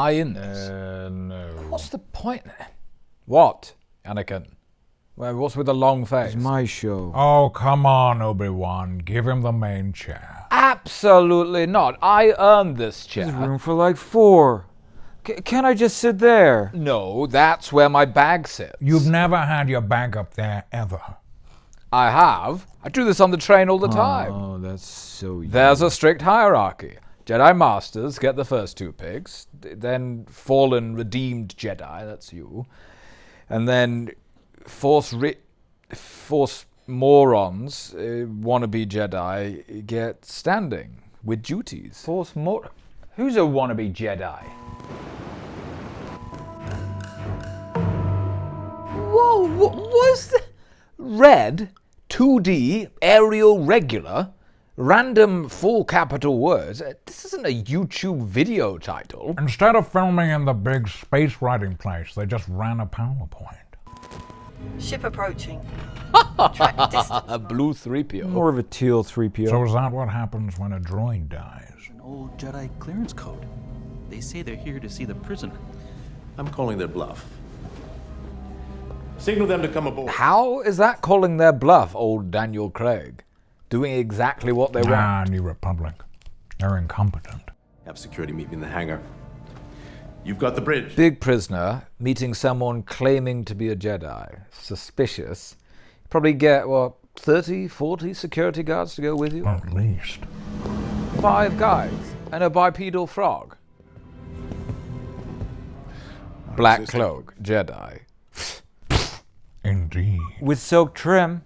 in this? No. What's the point? What, Anakin? Well, what's with the long face? It's my show. Oh, come on, Obi-Wan. Give him the main chair. Absolutely not. I earned this chair. There's room for like 4. Can't I just sit there? No, that's where my bag sits. You've never had your bag up there, ever. I have. I do this on the train all the time. Oh, that's so There's a strict hierarchy. Jedi Masters get the first 2 picks, then fallen redeemed Jedi, that's you, and then Force morons, wannabe Jedi, get standing with duties. Who's a wannabe Jedi? Whoa, what was that? Red, 2D, aerial regular, random full capital words. This isn't a YouTube video title. Instead of filming in the big space writing place, they just ran a PowerPoint. Ship approaching. Track distance. A blue 3PO. More of a teal 3PO. So is that what happens when a droid dies? An old Jedi clearance code. They say they're here to see the prisoner. I'm calling their bluff. Signal them to come aboard. How is that calling their bluff, old Daniel Craig? Doing exactly what they want. New Republic. They're incompetent. Have security meet me in the hangar. You've got the bridge. Big prisoner meeting someone claiming to be a Jedi. Suspicious. Probably get, 30, 40 security guards to go with you? At least. 5 guys and a bipedal frog. Black cloak, Jedi. Indeed. With silk trim,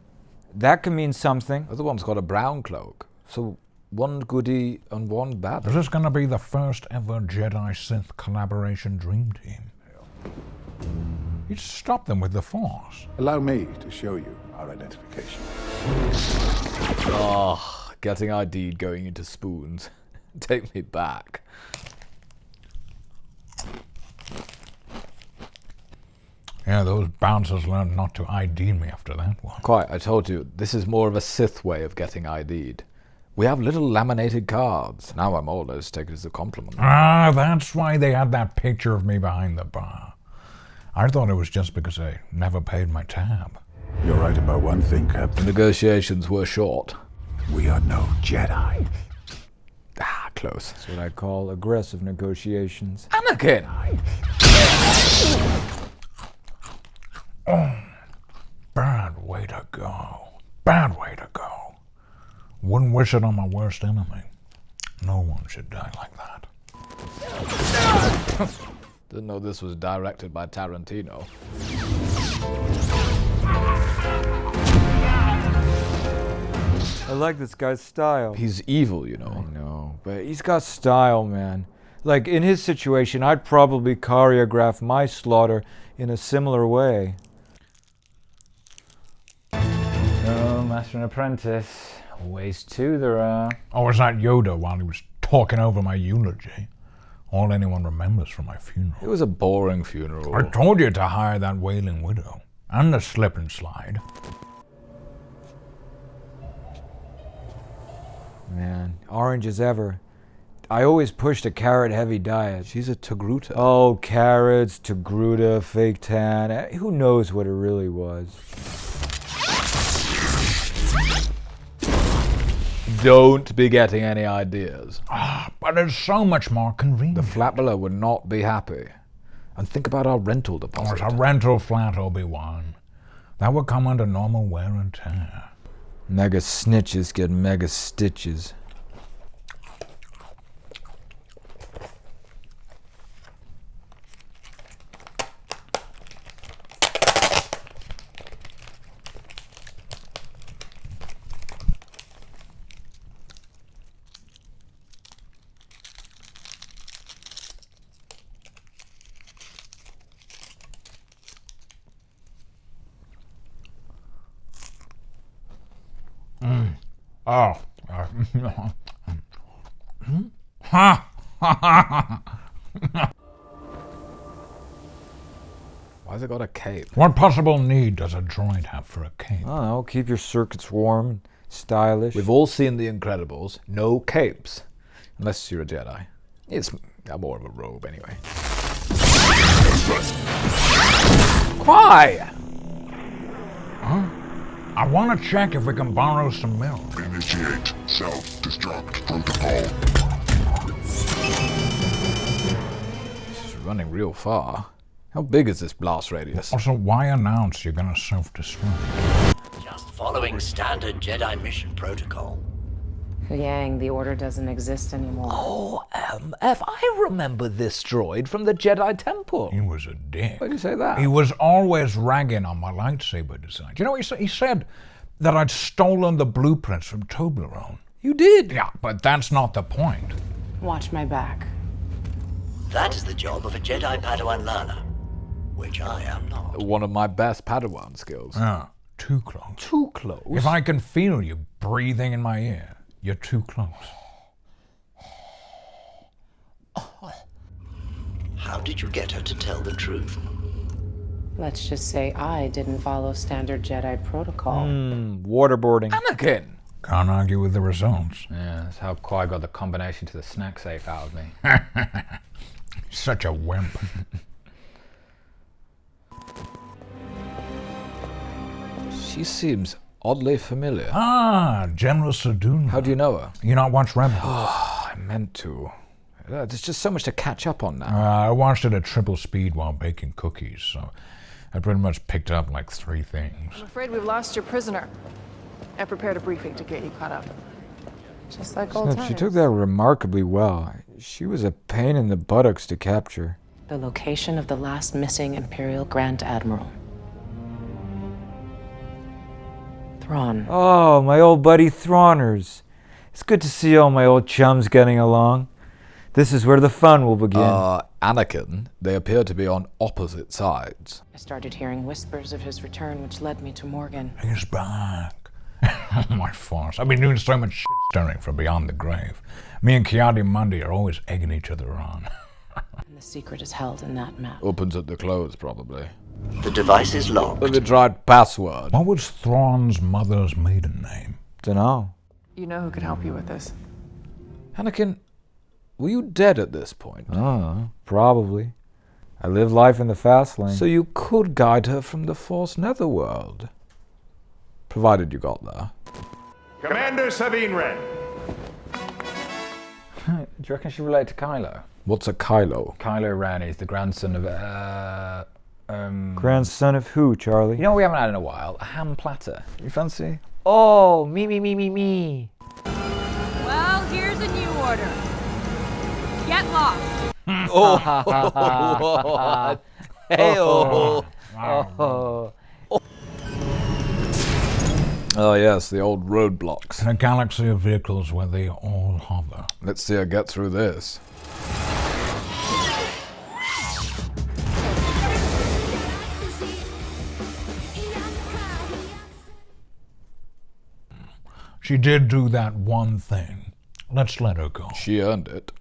that could mean something. The other one's got a brown cloak. So 1 goodie and 1 bad. Is this going to be the first ever Jedi-Sith collaboration dream team? You'd stop them with the Force. Allow me to show you our identification. Oh, getting ID'd going into spoons. Take me back. Yeah, those bouncers learned not to ID me after that one. Quite, I told you, this is more of a Sith way of getting ID'd. We have little laminated cards. Now I'm almost taken as a compliment. Ah, that's why they had that picture of me behind the bar. I thought it was just because I never paid my tab. You're right about one thing, The Captain. negotiations were short. We are no Jedi. Ah, close. That's what I call aggressive negotiations. Anakin! Oh, bad way to go. Bad way to go. Wouldn't wish it on my worst enemy. No one should die like that. Didn't know this was directed by Tarantino. I like this guy's style. He's evil, you know. I know, but he's got style, man. Like, in his situation, I'd probably choreograph my slaughter in a similar way. Oh, Master and Apprentice. Ways 2 there are. Oh, was that Yoda while he was talking over my eulogy? All anyone remembers from my funeral. It was a boring funeral. I told you to hire that wailing widow. And the slip and slide. Man, orange as ever. I always pushed a carrot-heavy diet. She's a Togruta. Oh, carrots, Togruta, fake tan. Who knows what it really was? Don't be getting any ideas. But it's so much more convenient. The flat below would not be happy. And think about our rental Or deposit. it's a rental flat, Obi-Wan. That would come under normal wear and tear. Mega snitches get mega stitches. Oh. Why's it got a cape? What possible need does a droid have for a cape? I don't know, keep your circuits warm and stylish. We've all seen The Incredibles. No capes. Unless you're a Jedi. It's more of a robe anyway. Why? I want to check if we can borrow some milk. Initiate self-destruct protocol. This is running real far. How big is this blast radius? Also, why announce you're gonna self-destruct? Just following standard Jedi mission protocol. Yang, the Order doesn't exist anymore. Oh, if I remember this droid from the Jedi Temple. He was a dick. Why do you say that? He was always ragging on my lightsaber design. You know what he said? He said that I'd stolen the blueprints from Toblerone. You did? Yeah, but that's not the point. Watch my back. That is the job of a Jedi Padawan learner, which I am not. One of my best Padawan skills. Yeah, too close. Too close? If I can feel you breathing in my ear, you're too close. How did you get her to tell the truth? Let's just say I didn't follow standard Jedi protocol. Waterboarding. Anakin! Can't argue with the results. Yeah, that's how Qui got the combination to the snack safe out of me. Such a wimp. She seems oddly familiar. Ah, General Saduna. How do you know her? You not watch Rebels? I meant to. There's just so much to catch up on now. I watched it at triple speed while baking cookies, so I pretty much picked up like 3 things. I'm afraid we've lost your prisoner. I prepared a briefing to get you caught up. Just like old times. She took that remarkably well. She was a pain in the buttocks to capture. The location of the last missing Imperial Grand Admiral. Thrawn. Oh, my old buddy Thrawners. It's good to see all my old chums getting along. This is where the fun will begin. Anakin, they appear to be on opposite sides. I started hearing whispers of his return, which led me to Morgan. He's back. Oh my farce. I've been doing so much shit stirring from beyond the grave. Me and Ki-Adi-Mundi are always egging each other on. And the secret is held in that map. Opens at the close, probably. The device is locked. But they tried password. What was Thrawn's mother's maiden name? Dunno. You know who could help you with this. Anakin, were you dead at this point? Probably. I live life in the fast lane. So you could guide her from the Force Netherworld. Provided you got there. Commander Sabine Wren. Do you reckon she related to Kylo? What's a Kylo? Kylo Ren is the grandson of, Grandson of who, Charlie? You know what we haven't had in a while? A ham platter. You fancy? Oh, me. Well, here's a new order. Get lost. Oh yes, the old roadblocks. In a galaxy of vehicles where they all hover. Let's see her get through this. She did do that one thing. Let's let her go. She earned it.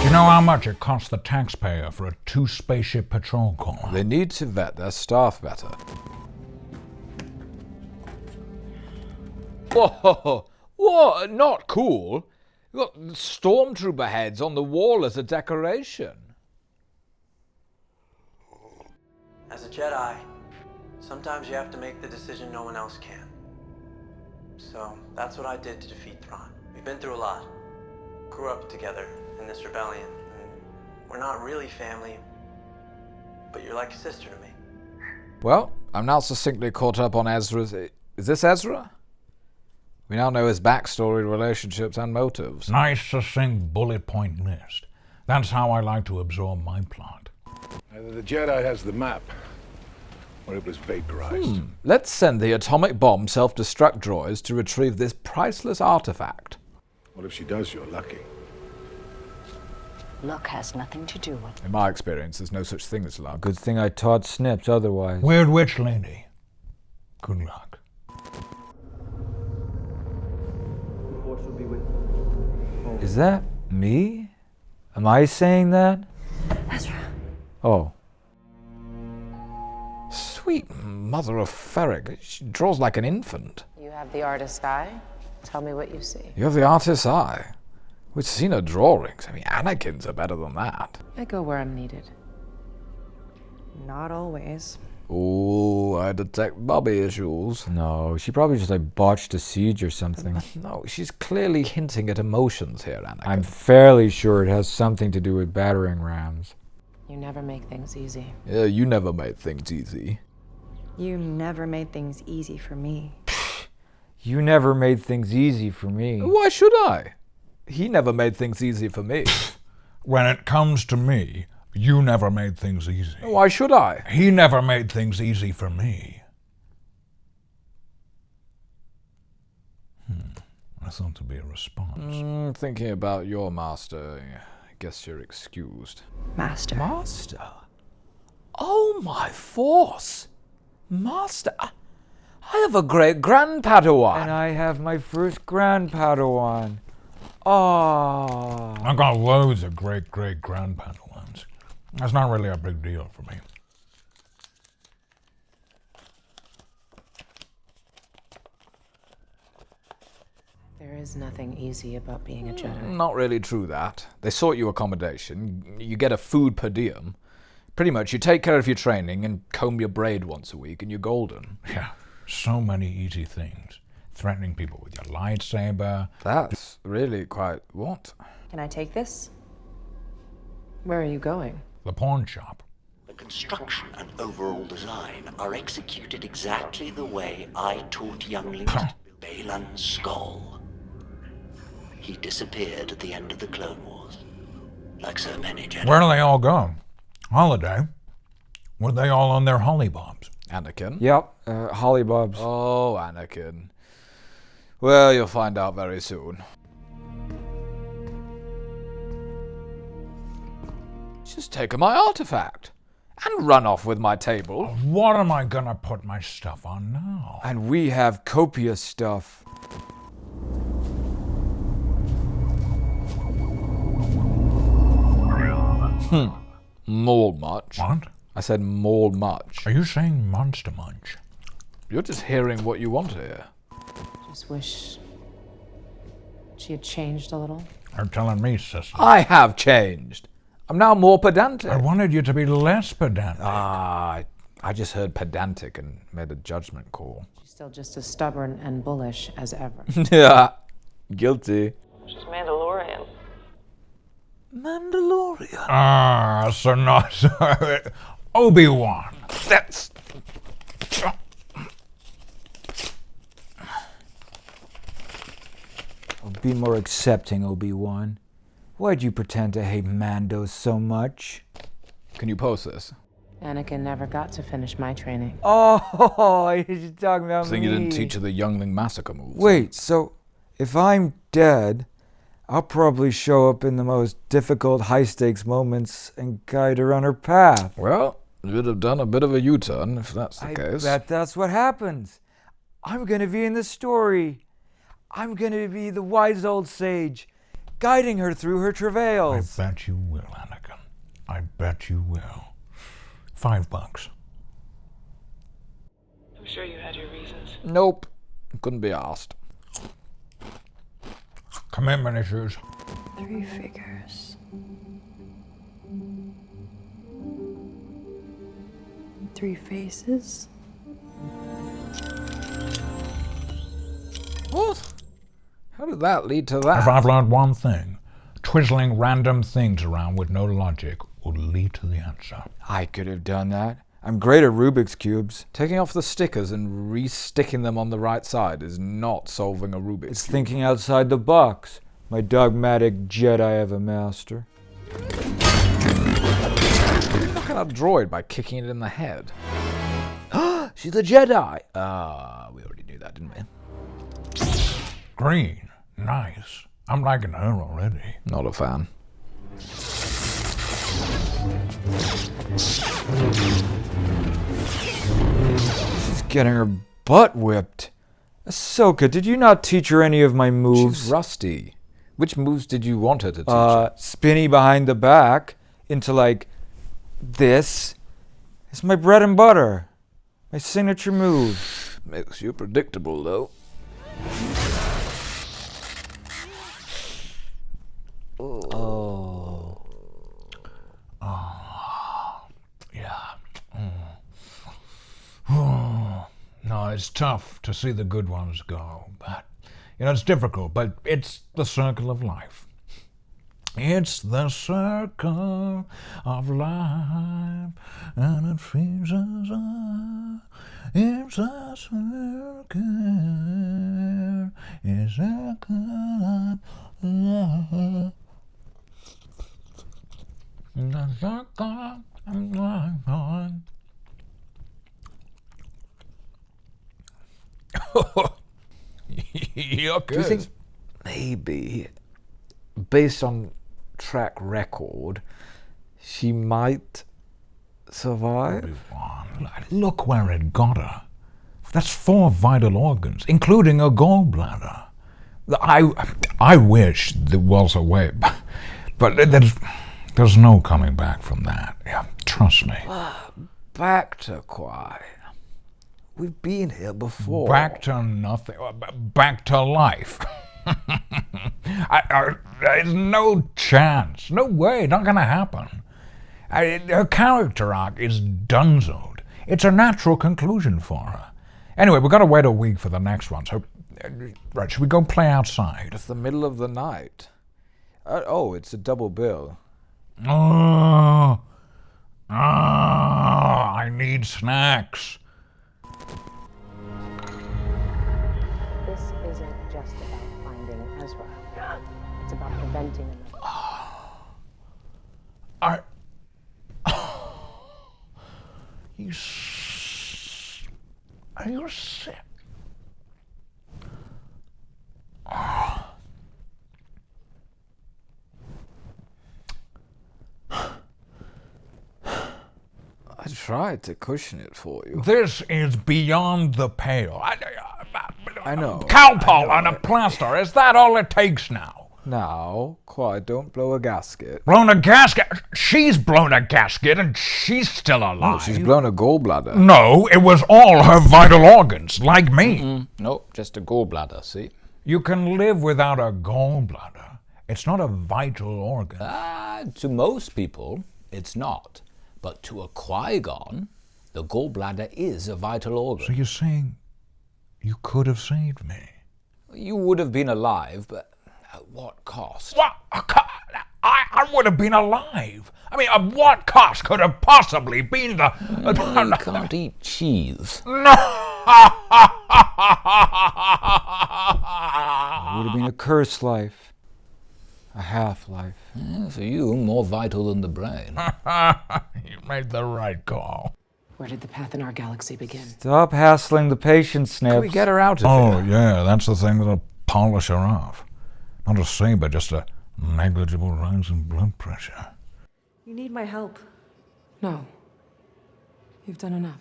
Do you know how much it costs the taxpayer for a 2-spaceship patrol corps? They need to vet their staff better. Whoa! What? Not cool. You got stormtrooper heads on the wall as a decoration. As a Jedi, sometimes you have to make the decision no one else can. So that's what I did to defeat Thrawn. We've been through a lot. Grew up together in this rebellion. We're not really family, but you're like a sister to me. Well, I'm now succinctly caught up on Ezra's... Is this Ezra? We now know his backstory, relationships, and motives. Nice, succinct, bullet point list. That's how I like to absorb my plot. Either the Jedi has the map, or it was vaporized. Let's send the atomic bomb self-destruct droids to retrieve this priceless artifact. What if she does? You're lucky. Luck has nothing to do with it. In my experience, there's no such thing as luck. Good thing I taught Snips otherwise. Weird Witch Lady. Good luck. Is that me? Am I saying that? Ezra. Oh. Sweet mother of Ferric. She draws like an infant. You have the artist's eye. Tell me what you see. You have the artist's eye. We've seen her drawings. I mean, Anakin's are better than that. I go where I'm needed. Not always. Ooh, I detect Bobby issues. No, she probably just like botched a siege or something. No, she's clearly hinting at emotions here, Anakin. I'm fairly sure it has something to do with battering rams. You never make things easy. Yeah, you never made things easy. You never made things easy for me. You never made things easy for me. Why should I? He never made things easy for me. When it comes to me, you never made things easy. Why should I? He never made things easy for me. I thought there'd be a response. Thinking about your master, I guess you're excused. Master. Master? Oh my force! Master? I have a great grand Padawan. And I have my first grand Padawan. Oh. I've got loads of great-great-grand Padawans. That's not really a big deal for me. There is nothing easy about being a Jedi. Not really true that. They sort you accommodation, you get a food per diem. Pretty much, you take care of your training and comb your braid once a week and you're golden. Yeah, so many easy things. Threatening people with your lightsaber. That's really quite what? Can I take this? Where are you going? The pawn shop. The construction and overall design are executed exactly the way I taught younglings to build Balan's skull. He disappeared at the end of the Clone Wars, like so many Jedi. Where do they all go? Holiday? Were they all on their hollybobs? Anakin? Yep, hollybobs. Oh, Anakin. Well, you'll find out very soon. She's taken my artifact and run off with my table. What am I gonna put my stuff on now? And we have copious stuff. Maul much. What? I said maul much. Are you saying monster munch? You're just hearing what you want to hear. Just wish she had changed a little. You're telling me, sister. I have changed. I'm now more pedantic. I wanted you to be less pedantic. I just heard pedantic and made a judgment call. She's still just as stubborn and bullish as ever. Yeah, guilty. She's Mandalorian. Mandalorian. Ah, so not Obi-Wan. That's... Be more accepting, Obi-Wan. Why'd you pretend to hate Mando so much? Can you post this? Anakin never got to finish my training. Oh, you're talking about Think me. you didn't teach her the youngling massacre moves. Wait, so if I'm dead, I'll probably show up in the most difficult high-stakes moments and guide her on her path. Well, you'd have done a bit of a U-turn if that's the case. I bet that's what happens. I'm gonna be in the story. I'm gonna be the wise old sage, guiding her through her travails. I bet you will, Anakin. I bet you will. $5. I'm sure you had your reasons. Nope. Couldn't be asked. Commitment issues. 3 figures. 3 faces. What? How did that lead to If that? I've learned one thing, twizzling random things around with no logic will lead to the answer. I could have done that. I'm great at Rubik's Cubes. Taking off the stickers and re-sticking them on the right side is not solving a Rubik's It's Cube. thinking outside the box. My dogmatic Jedi of a master. Knocking a droid by kicking it in the head. She's a Jedi! We already knew that, didn't we? Green. Nice. I'm liking her already. Not a fan. She's getting her butt whipped. Ahsoka, did you not teach her any of my moves? She's rusty. Which moves did you want her to teach her? Spinny behind the back into like this. It's my bread and butter. My signature move. Makes you predictable, though. it's tough to see the good ones go, but, it's difficult, but it's the circle of life. It's the circle of life, and it frees us up. It's a circle, it's a circle of life. The circle of life. You're good. Do you think maybe, based on track record, she might survive? Look where it got her. That's 4 vital organs, including a gallbladder. I wish there was a way, but there's no coming back from that. Yeah, trust me. Back to Quai. We've been here before. Back to nothing. Back to life. There's no chance. No way. Not going to happen. Her character arc is donezoed. It's a natural conclusion for her. Anyway, we've got to wait a week for the next one. So, right, should we go play outside? It's the middle of the night. It's a double bill. I need snacks. This isn't just about finding Ezra. It's about preventing him. Are you sick? I tried to cushion it for you. This is beyond the pale. I know. Cowpole on a plaster. Is that all it takes now? Now, Quai, don't blow a gasket. Blown a gasket? She's blown a gasket and she's still alive. No, she's blown a gallbladder. No, it was all her vital organs, like me. Nope, just a gallbladder, see? You can live without a gallbladder. It's not a vital organ. To most people, it's not. But to a Qui-Gon, the gallbladder is a vital organ. So you're saying you could have saved me? You would have been alive, but at what cost? What? I would have been alive. I mean, at what cost could have possibly been the... You can't eat cheese. No! It would have been a cursed life. A half-life. Yeah, for you, more vital than the brain. You made the right call. Where did the path in our galaxy begin? Stop hassling the patient, Snips. Can we get her out of Oh, here? yeah, that's the thing that'll polish her off. Not a saber, just a negligible rise in blood pressure. You need my help. No. You've done enough.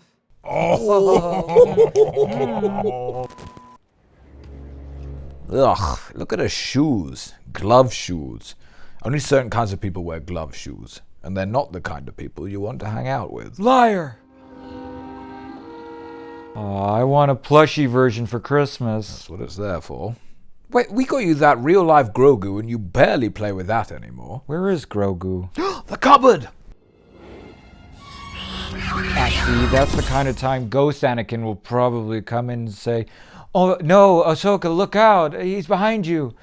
Ugh, look at her shoes. Glove shoes. Only certain kinds of people wear glove shoes. And they're not the kind of people you want to hang out with. Liar! Oh, I want a plushie version for Christmas. That's what it's there for. Wait, we got you that real-life Grogu and you barely play with that anymore. Where is Grogu? The cupboard! Actually, that's the kind of time Ghost Anakin will probably come in and say, "Oh, no, Ahsoka, look out! He's behind you!"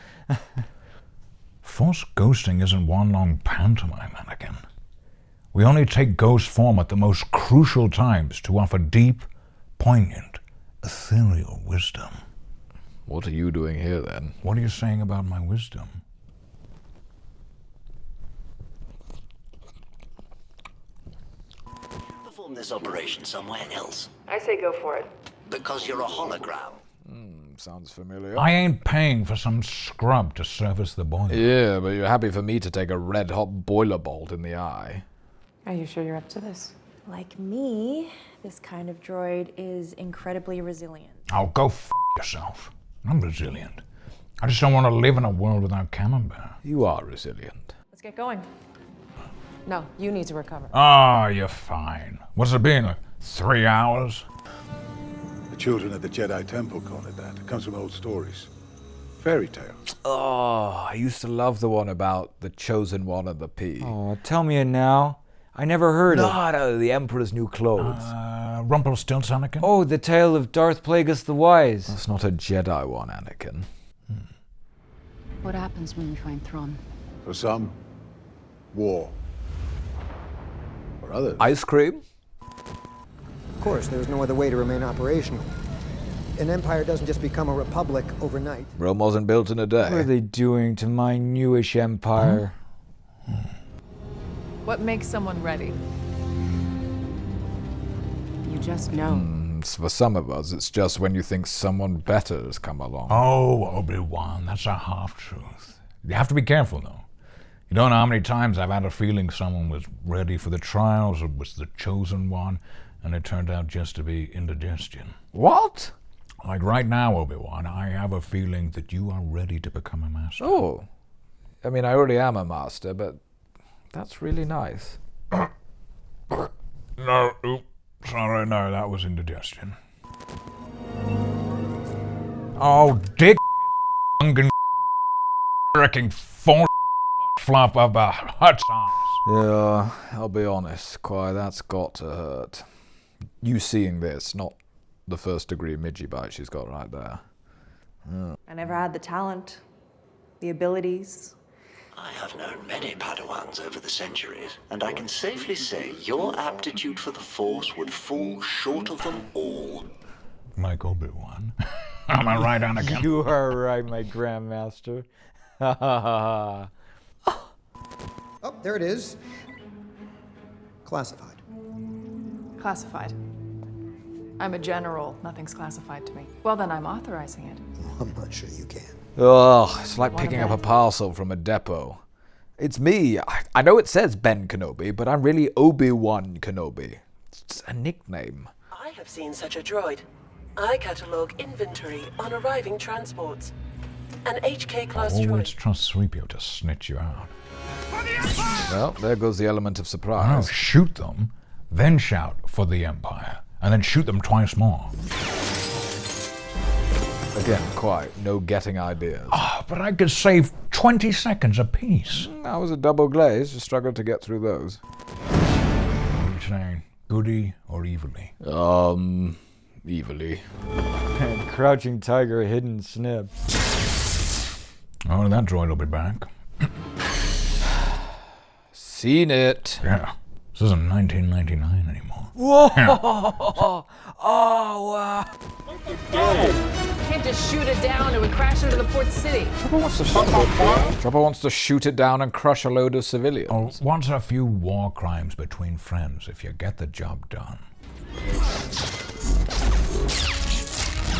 Force ghosting isn't one long pantomime, Anakin. We only take ghost form at the most crucial times to offer deep, poignant, ethereal wisdom. What are you doing here, then? What are you saying about my wisdom? Perform this operation somewhere else. I say go for it. Because you're a hologram. Sounds familiar. I ain't paying for some scrub to service the boiler. Yeah, but you're happy for me to take a red-hot boiler bolt in the eye. Are you sure you're up to this? Like me, this kind of droid is incredibly resilient. Oh, go f*** yourself. I'm resilient. I just don't want to live in a world without camembert. You are resilient. Let's get going. No, you need to recover. Oh, you're fine. What's it been, like 3 hours? The children at the Jedi Temple call it that. It comes from old stories. Fairy tales. Oh, I used to love the one about the chosen one and the pea. Oh, tell me it now. I never heard it. No, the Emperor's new clothes. Rumpelstiltskin, Anakin? Oh, the tale of Darth Plagueis the Wise. That's not a Jedi one, Anakin. What happens when we find Thrawn? For some, war. For others, Ice cream? Of course, there's no other way to remain operational. An empire doesn't just become a republic overnight. Rome wasn't built in a day. What are they doing to my newish empire? What makes someone ready? You just know. For some of us, it's just when you think someone better has come along. Oh, Obi-Wan, that's a half-truth. You have to be careful, though. You don't know how many times I've had a feeling someone was ready for the trials or was the chosen one, and it turned out just to be indigestion. What? Like right now, Obi-Wan, I have a feeling that you are ready to become a master. Oh. I mean, I already am a master, but that's really nice. No, oops, sorry, no, that was indigestion. Oh, dick gungan freaking force flop of a hot sauce. Yeah, I'll be honest, Quai, that's got to hurt. You seeing this, not the first-degree midgie bite she's got right there. I never had the talent, the abilities. I have known many Padawans over the centuries, and I can safely say your aptitude for the Force would fall short of them all. Like Obi-Wan. Am I right, Anakin? You are right, my Grandmaster. Oh, there it is. Classified. Classified. I'm a general. Nothing's classified to me. Well, then I'm authorizing it. I'm not sure you can. Ugh, it's like What picking about up a parcel from a depot. It's me. I know it says Ben Kenobi, but I'm really Obi-Wan Kenobi. It's a nickname. I have seen such a droid. I catalogue inventory on arriving transports. An HK-class droid. Always trust 3PO to snitch you out. Well, there goes the element of No, surprise. shoot them, then shout for the Empire, and then shoot them twice more. Again, quite no getting ideas. Oh, but I could save 20 seconds apiece. I was a double glaze, just struggled to get through those. What are you saying? Goody or evilly? Evilly. And Crouching Tiger, Hidden Snip. Oh, that droid will be back. Seen it. Yeah. This isn't 1999 anymore. Whoa! Yeah. Oh, wow. Can't just shoot it down, it would crash into the port city. Chopper wants to shoot it down and crush a load of civilians. Oh, what's a few war crimes between friends if you get the job done?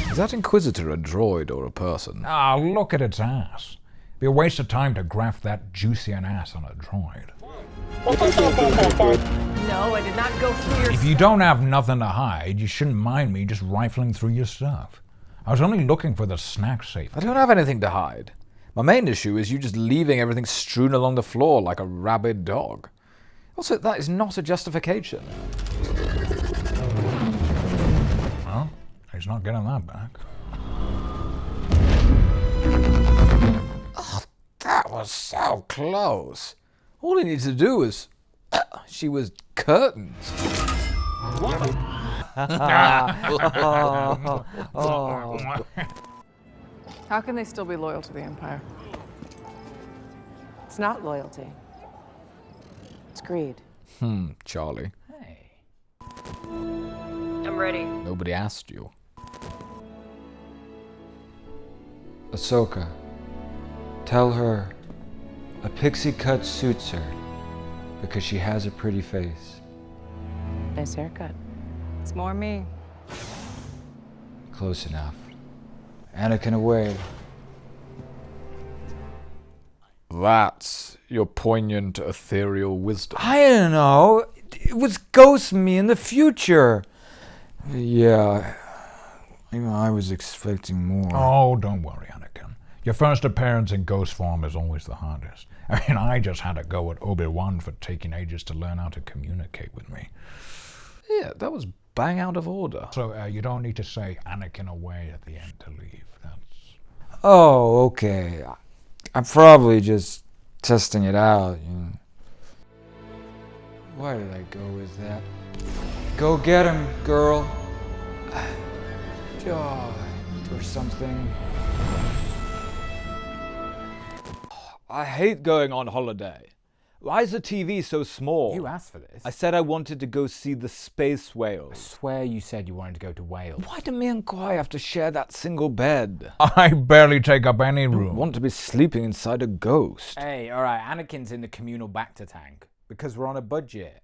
Is that Inquisitor a droid or a person? Ah, look at its ass. Be a waste of time to graft that juicy an ass on a droid. No, I did not go through your If you don't have nothing to hide, you shouldn't mind me just rifling through your stuff. I was only looking for the snack safe. I don't have anything to hide. My main issue is you just leaving everything strewn along the floor like a rabid dog. Also, that is not a justification. Well, he's not getting that back. Oh, that was so close. All he needs to do is... she was curtains. How can they still be loyal to the Empire? It's not loyalty. It's greed. Charlie. Hey. I'm ready. Nobody asked you. Ahsoka, tell her a pixie cut suits her because she has a pretty face. Nice haircut. It's more me. Close enough. Anakin away. That's your poignant ethereal wisdom. I don't know. It was Ghost me in the future. Yeah. I was expecting more. Oh, don't worry, Anakin. Your first appearance in ghost form is always the hardest. I mean, I just had to go at Obi-Wan for taking ages to learn how to communicate with me. Yeah, that was bang out of order. So you don't need to say Anakin away at the end to leave. That's... Oh, okay. I'm probably just testing it out. Why did I go with that? Go get him, girl. Or something. I hate going on holiday. Why is the TV so small? You asked for this. I said I wanted to go see the space whales. I swear you said you wanted to go to Wales. Why do me and Kwai have to share that single bed? I barely take up any I room. don't want to be sleeping inside a ghost. Hey, alright, Anakin's in the communal Bacta tank because we're on a budget.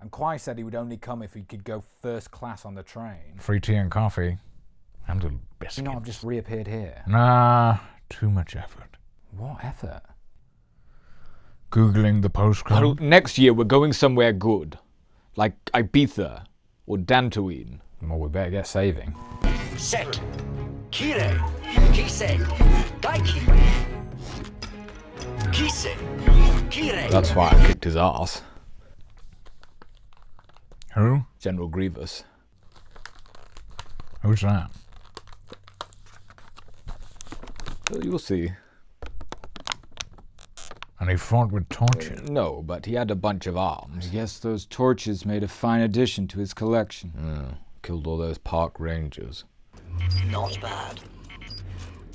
And Kwai said he would only come if he could go first class on the train. Free tea and coffee. And little biscuits. You know, I've just reappeared here. Nah, too much effort. What effort? Googling the postcode. Well, next year we're going somewhere good. Like Ibiza or Dantooine. Well, we better get saving. Set. Kire. Kise. Daiki. Kise. Kire. That's why I kicked his ass. Who? General Grievous. Who's that? Well, you'll see. And he fought with torches? No, but he had a bunch of arms. I guess those torches made a fine addition to his collection. Killed all those park rangers. Not bad.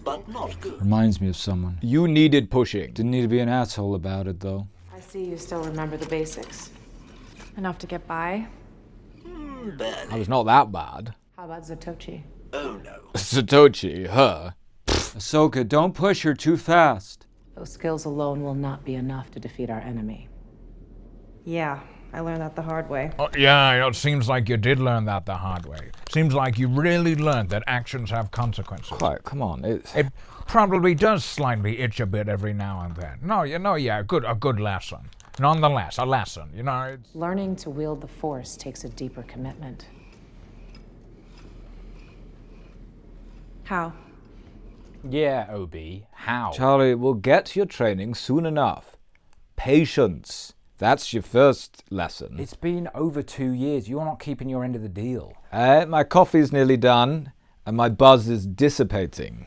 But not good. Reminds me of someone. You needed pushing. Didn't need to be an asshole about it, though. I see you still remember the basics. Enough to get by. Barely. I was not that bad. How about Zatoichi? Oh no. Satoshi, her. Ahsoka, don't push her too fast. Those skills alone will not be enough to defeat our enemy. Yeah, I learned that the hard way. Oh, yeah, it seems like you did learn that the hard way. Seems like you really learned that actions have consequences. Quiet, come on. It probably does slightly itch a bit every now and then. No, a good lesson. Nonetheless, a lesson, it's... Learning to wield the Force takes a deeper commitment. How? Yeah, OB. How? Charlie, we'll get to your training soon enough. Patience. That's your first lesson. It's been over 2 years. You're not keeping your end of the deal. My coffee's nearly done, and my buzz is dissipating.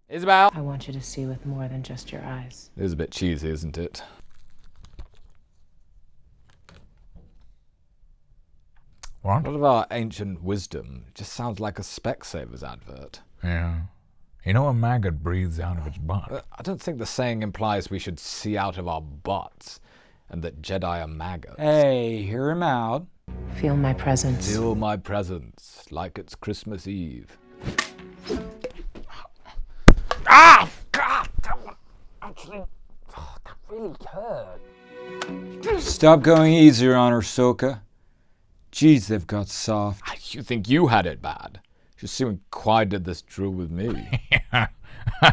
Isabel! I want you to see with more than just your eyes. It is a bit cheesy, isn't it? What? A lot of our ancient wisdom just sounds like a Specsavers advert. Yeah. You know a maggot breathes out of its butt. I don't think the saying implies we should see out of our butts, and that Jedi are maggots. Hey, hear him out. Feel my presence. Feel my presence, like it's Christmas Eve. Ah! God! That really hurt. Stop going easier on her, Ahsoka. Jeez, they've got soft. You think you had it bad? Just see when Kwai did this drill with me.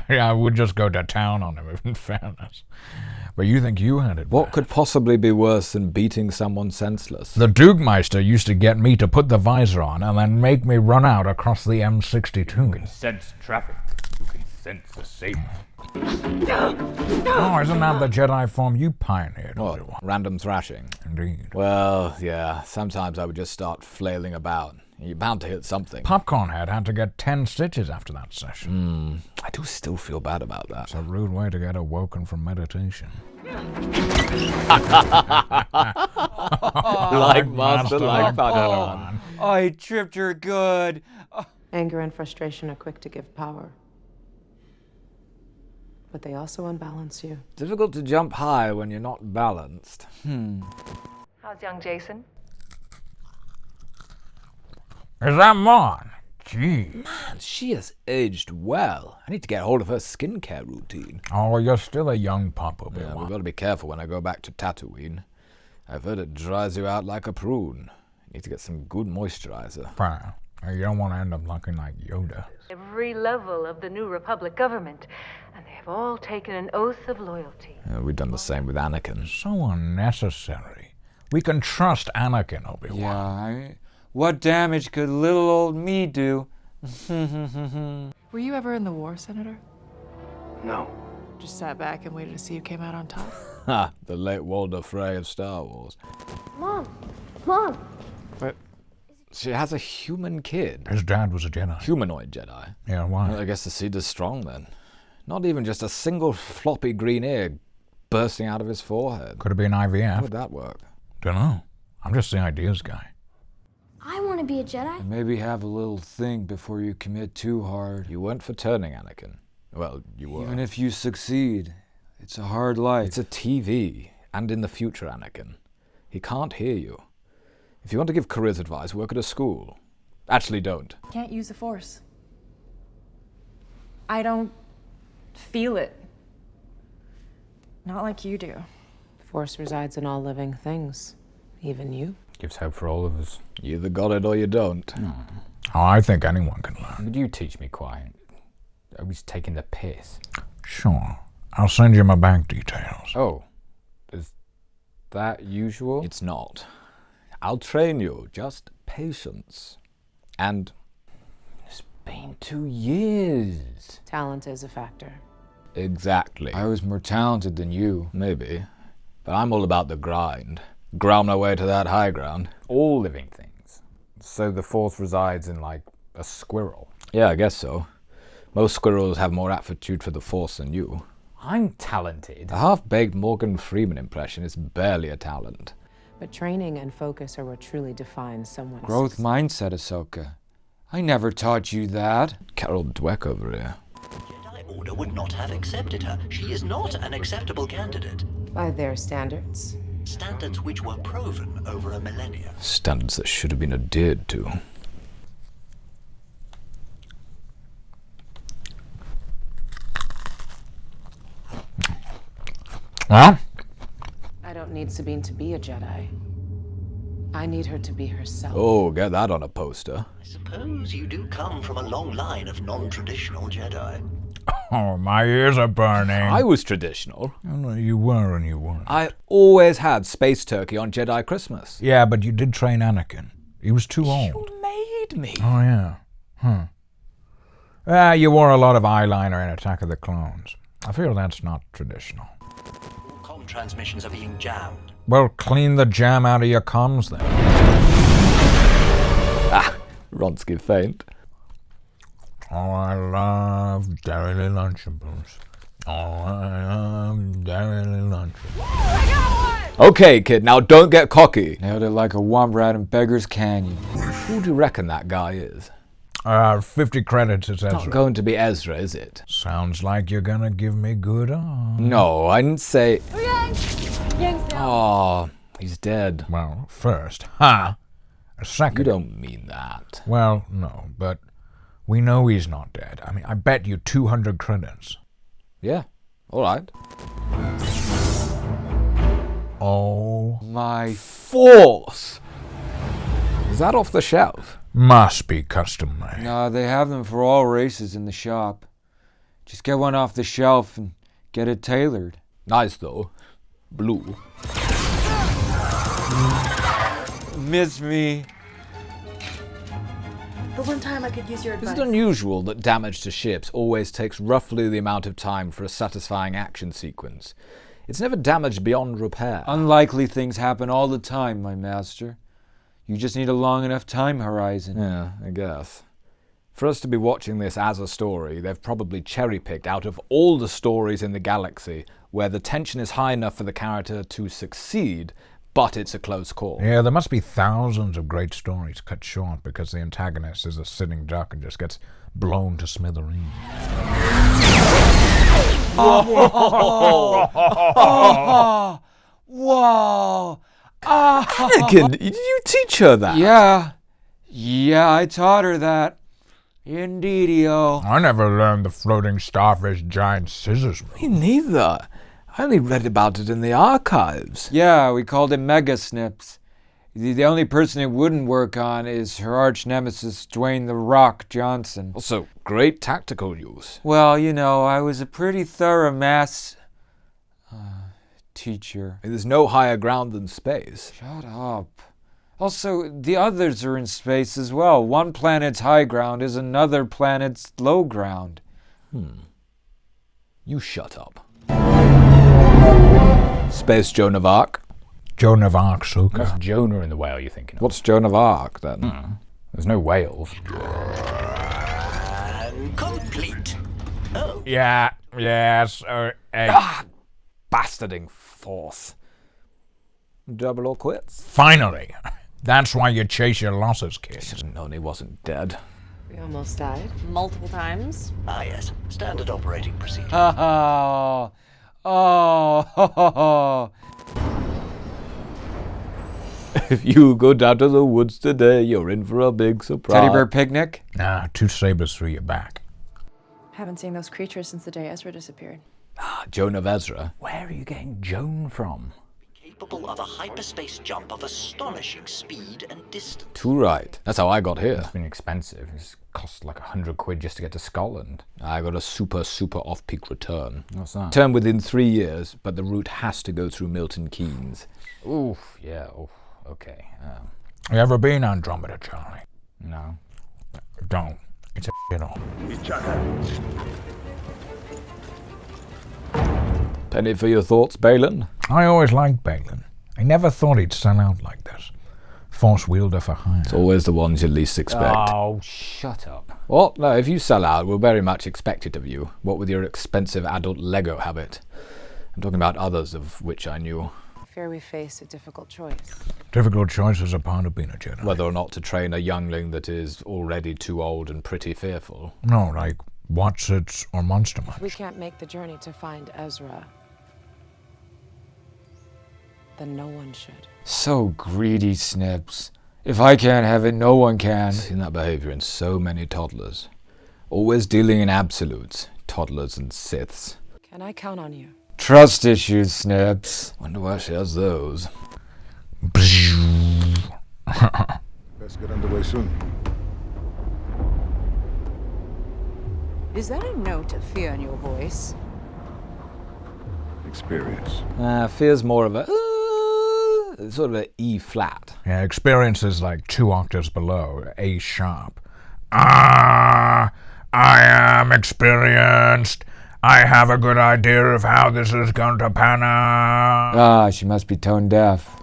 I would just go to town on him, in fairness. But you think you had it What bad. could possibly be worse than beating someone senseless? The Dukemeister used to get me to put the visor on and then make me run out across the M62. Sense traffic. You can sense the saber. Oh, isn't that the Jedi form you pioneered? What? Random thrashing? Indeed. Well, yeah. Sometimes I would just start flailing about. You're bound to hit something. Popcornhead had to get 10 stitches after that session. I do still feel bad about that. It's a rude way to get awoken from meditation. Like master, like Padawan. Oh, he tripped her good. Anger and frustration are quick to give power. But they also unbalance you. Difficult to jump high when you're not balanced. How's young Jason? Is that Mon? Gee. Man, she has aged well. I need to get hold of her skincare routine. Oh, you're still a young pup, Obi-Wan. Yeah, we've got to be careful when I go back to Tatooine. I've heard it dries you out like a prune. You need to get some good moisturizer. Fine. You don't want to end up looking like Yoda. Every level of the New Republic government, and they have all taken an oath of loyalty. We've done the same with Anakin. So unnecessary. We can trust Anakin, Obi-Wan. Yeah, what damage could little old me do? Were you ever in the war, Senator? No. Just sat back and waited to see who came out on top? Ha! The late Walder Frey of Star Wars. Mom! Mom! But she has a human kid. His dad was a Jedi. Humanoid Jedi. Yeah, why? Well, I guess the seed is strong then. Not even just a single floppy green ear bursting out of his forehead. Could have been IVF. How would that work? Dunno. I'm just the ideas guy. I want to be a Jedi. And maybe have a little think before you commit too hard. You weren't for turning, Anakin. Well, you were. Even if you succeed, it's a hard life. It's a TV, and in the future, Anakin. He can't hear you. If you want to give careers advice, work at a school. Actually, don't. Can't use the Force. I don't feel it. Not like you do. The Force resides in all living things, even you. Gives hope for all of us. You either got it or you don't. Oh, I think anyone can learn. Would you teach me quiet? Always taking the piss. Sure. I'll send you my bank details. Oh. Is that usual? It's not. I'll train you. Just patience. And it's been 2 years. Talent is a factor. Exactly. I was more talented than you. Maybe. But I'm all about the grind. Ground my way to that high ground. All living things. So the Force resides in, like, a squirrel? Yeah, I guess so. Most squirrels have more aptitude for the Force than you. I'm talented. A half-baked Morgan Freeman impression is barely a talent. But training and focus are what truly defines someone's Growth mindset, Ahsoka. I never taught you that. Carol Dweck over here. Jedi Order would not have accepted her. She is not an acceptable candidate. By their standards. Standards which were proven over a millennia. Standards that should have been adhered to. Well? I don't need Sabine to be a Jedi. I need her to be herself. Oh, get that on a poster. I suppose you do come from a long line of non-traditional Jedi. Oh, my ears are burning. I was traditional. Oh, no, you were and you weren't. I always had space turkey on Jedi Christmas. Yeah, but you did train Anakin. He was too old. You made me. Oh, yeah. You wore a lot of eyeliner in Attack of the Clones. I feel that's not traditional. All comm transmissions are being jammed. Well, clean the jam out of your comms then. Ah, Ronsky faint. Oh, I love dairy Lunchables. Oh, I love dairy Lunchables. Okay, kid, now don't get cocky. Nailed it like a womp rat in Beggar's Canyon. Who do you reckon that guy is? 50 credits, it's Ezra. Not going to be Ezra, is it? Sounds like you're gonna give me good on. No, I didn't say... Yang's down. Oh, he's dead. Well, first, a second. You don't mean that. Well, no, but we know he's not dead. I mean, I bet you 200 credits. Yeah, all right. Oh my Force! Is that off the shelf? Must be custom made. No, they have them for all races in the shop. Just get one off the shelf and get it tailored. Nice though. Blue. Miss me. For one time I could use your Is advice. it unusual that damage to ships always takes roughly the amount of time for a satisfying action sequence? It's never damaged beyond repair. Unlikely things happen all the time, my master. You just need a long enough time horizon. Yeah, I guess. For us to be watching this as a story, they've probably cherry-picked out of all the stories in the galaxy where the tension is high enough for the character to succeed, but it's a close call. Yeah, there must be thousands of great stories cut short because the antagonist is a sitting duck and just gets blown to smithereens. Whoa! Oh! Whoa! Anakin, did you teach her that? Yeah, I taught her that. Indeedio. I never learned the floating starfish giant scissors move. Me neither. I only read about it in the archives. Yeah, we called it Mega Snips. The only person it wouldn't work on is her arch nemesis, Dwayne "The Rock" Johnson. Also, great tactical use. Well, you know, I was a pretty thorough maths teacher. There's no higher ground than space. Shut up. Also, the others are in space as well. One planet's high ground is another planet's low ground. You shut up. Space Joan of Arc. Joan of Arc, Ahsoka. That's Jonah in the whale you're thinking of. What's Joan of Arc, then? There's no whales. Complete. Oh. Yes. Bastarding Force. Double or quits. Finally. That's why you chase your losses, kid. Should have known he wasn't dead. We almost died. Multiple times. Ah, yes. Standard operating procedure. Oh. If you go down to the woods today, you're in for a big surprise. Teddy bear picnic? Nah, 2 sabers through your back. Haven't seen those creatures since the day Ezra disappeared. Joan of Ezra. Where are you getting Joan from? Capable of a hyperspace jump of astonishing speed and distance. Too right. That's how I got here. It's been expensive. It's cost like £100 just to get to Scotland. I got a super off-peak return. What's that? Return within 3 years, but the route has to go through Milton Keynes. Oof, yeah, oof, okay. You ever been Andromeda, Charlie? No. Don't. It's a shithole. Penny for your thoughts, Balin? I always liked Balin. I never thought he'd sell out like this. Force wielder for hire. It's always the ones you least expect. Oh, shut up. Well, no, if you sell out, we'll very much expect it of you. What with your expensive adult Lego habit. I'm talking about others of which I knew. I fear we face a difficult choice. Difficult choices are part of being a Jedi. Whether or not to train a youngling that is already too old and pretty fearful. No, like Watsits or Monster Munch. If we can't make the journey to find Ezra, then no one should. So greedy, Snips. If I can't have it, no one can. I've seen that behavior in so many toddlers. Always dealing in absolutes. Toddlers and Siths. Can I count on you? Trust issues, Snips. Wonder why she has those. Let's get underway soon. Is that a note of fear in your voice? Experience. Fear's more of a sort of an E flat. Yeah, experience is like 2 octaves below, A sharp. I am experienced. I have a good idea of how this is going to pan out. She must be tone deaf.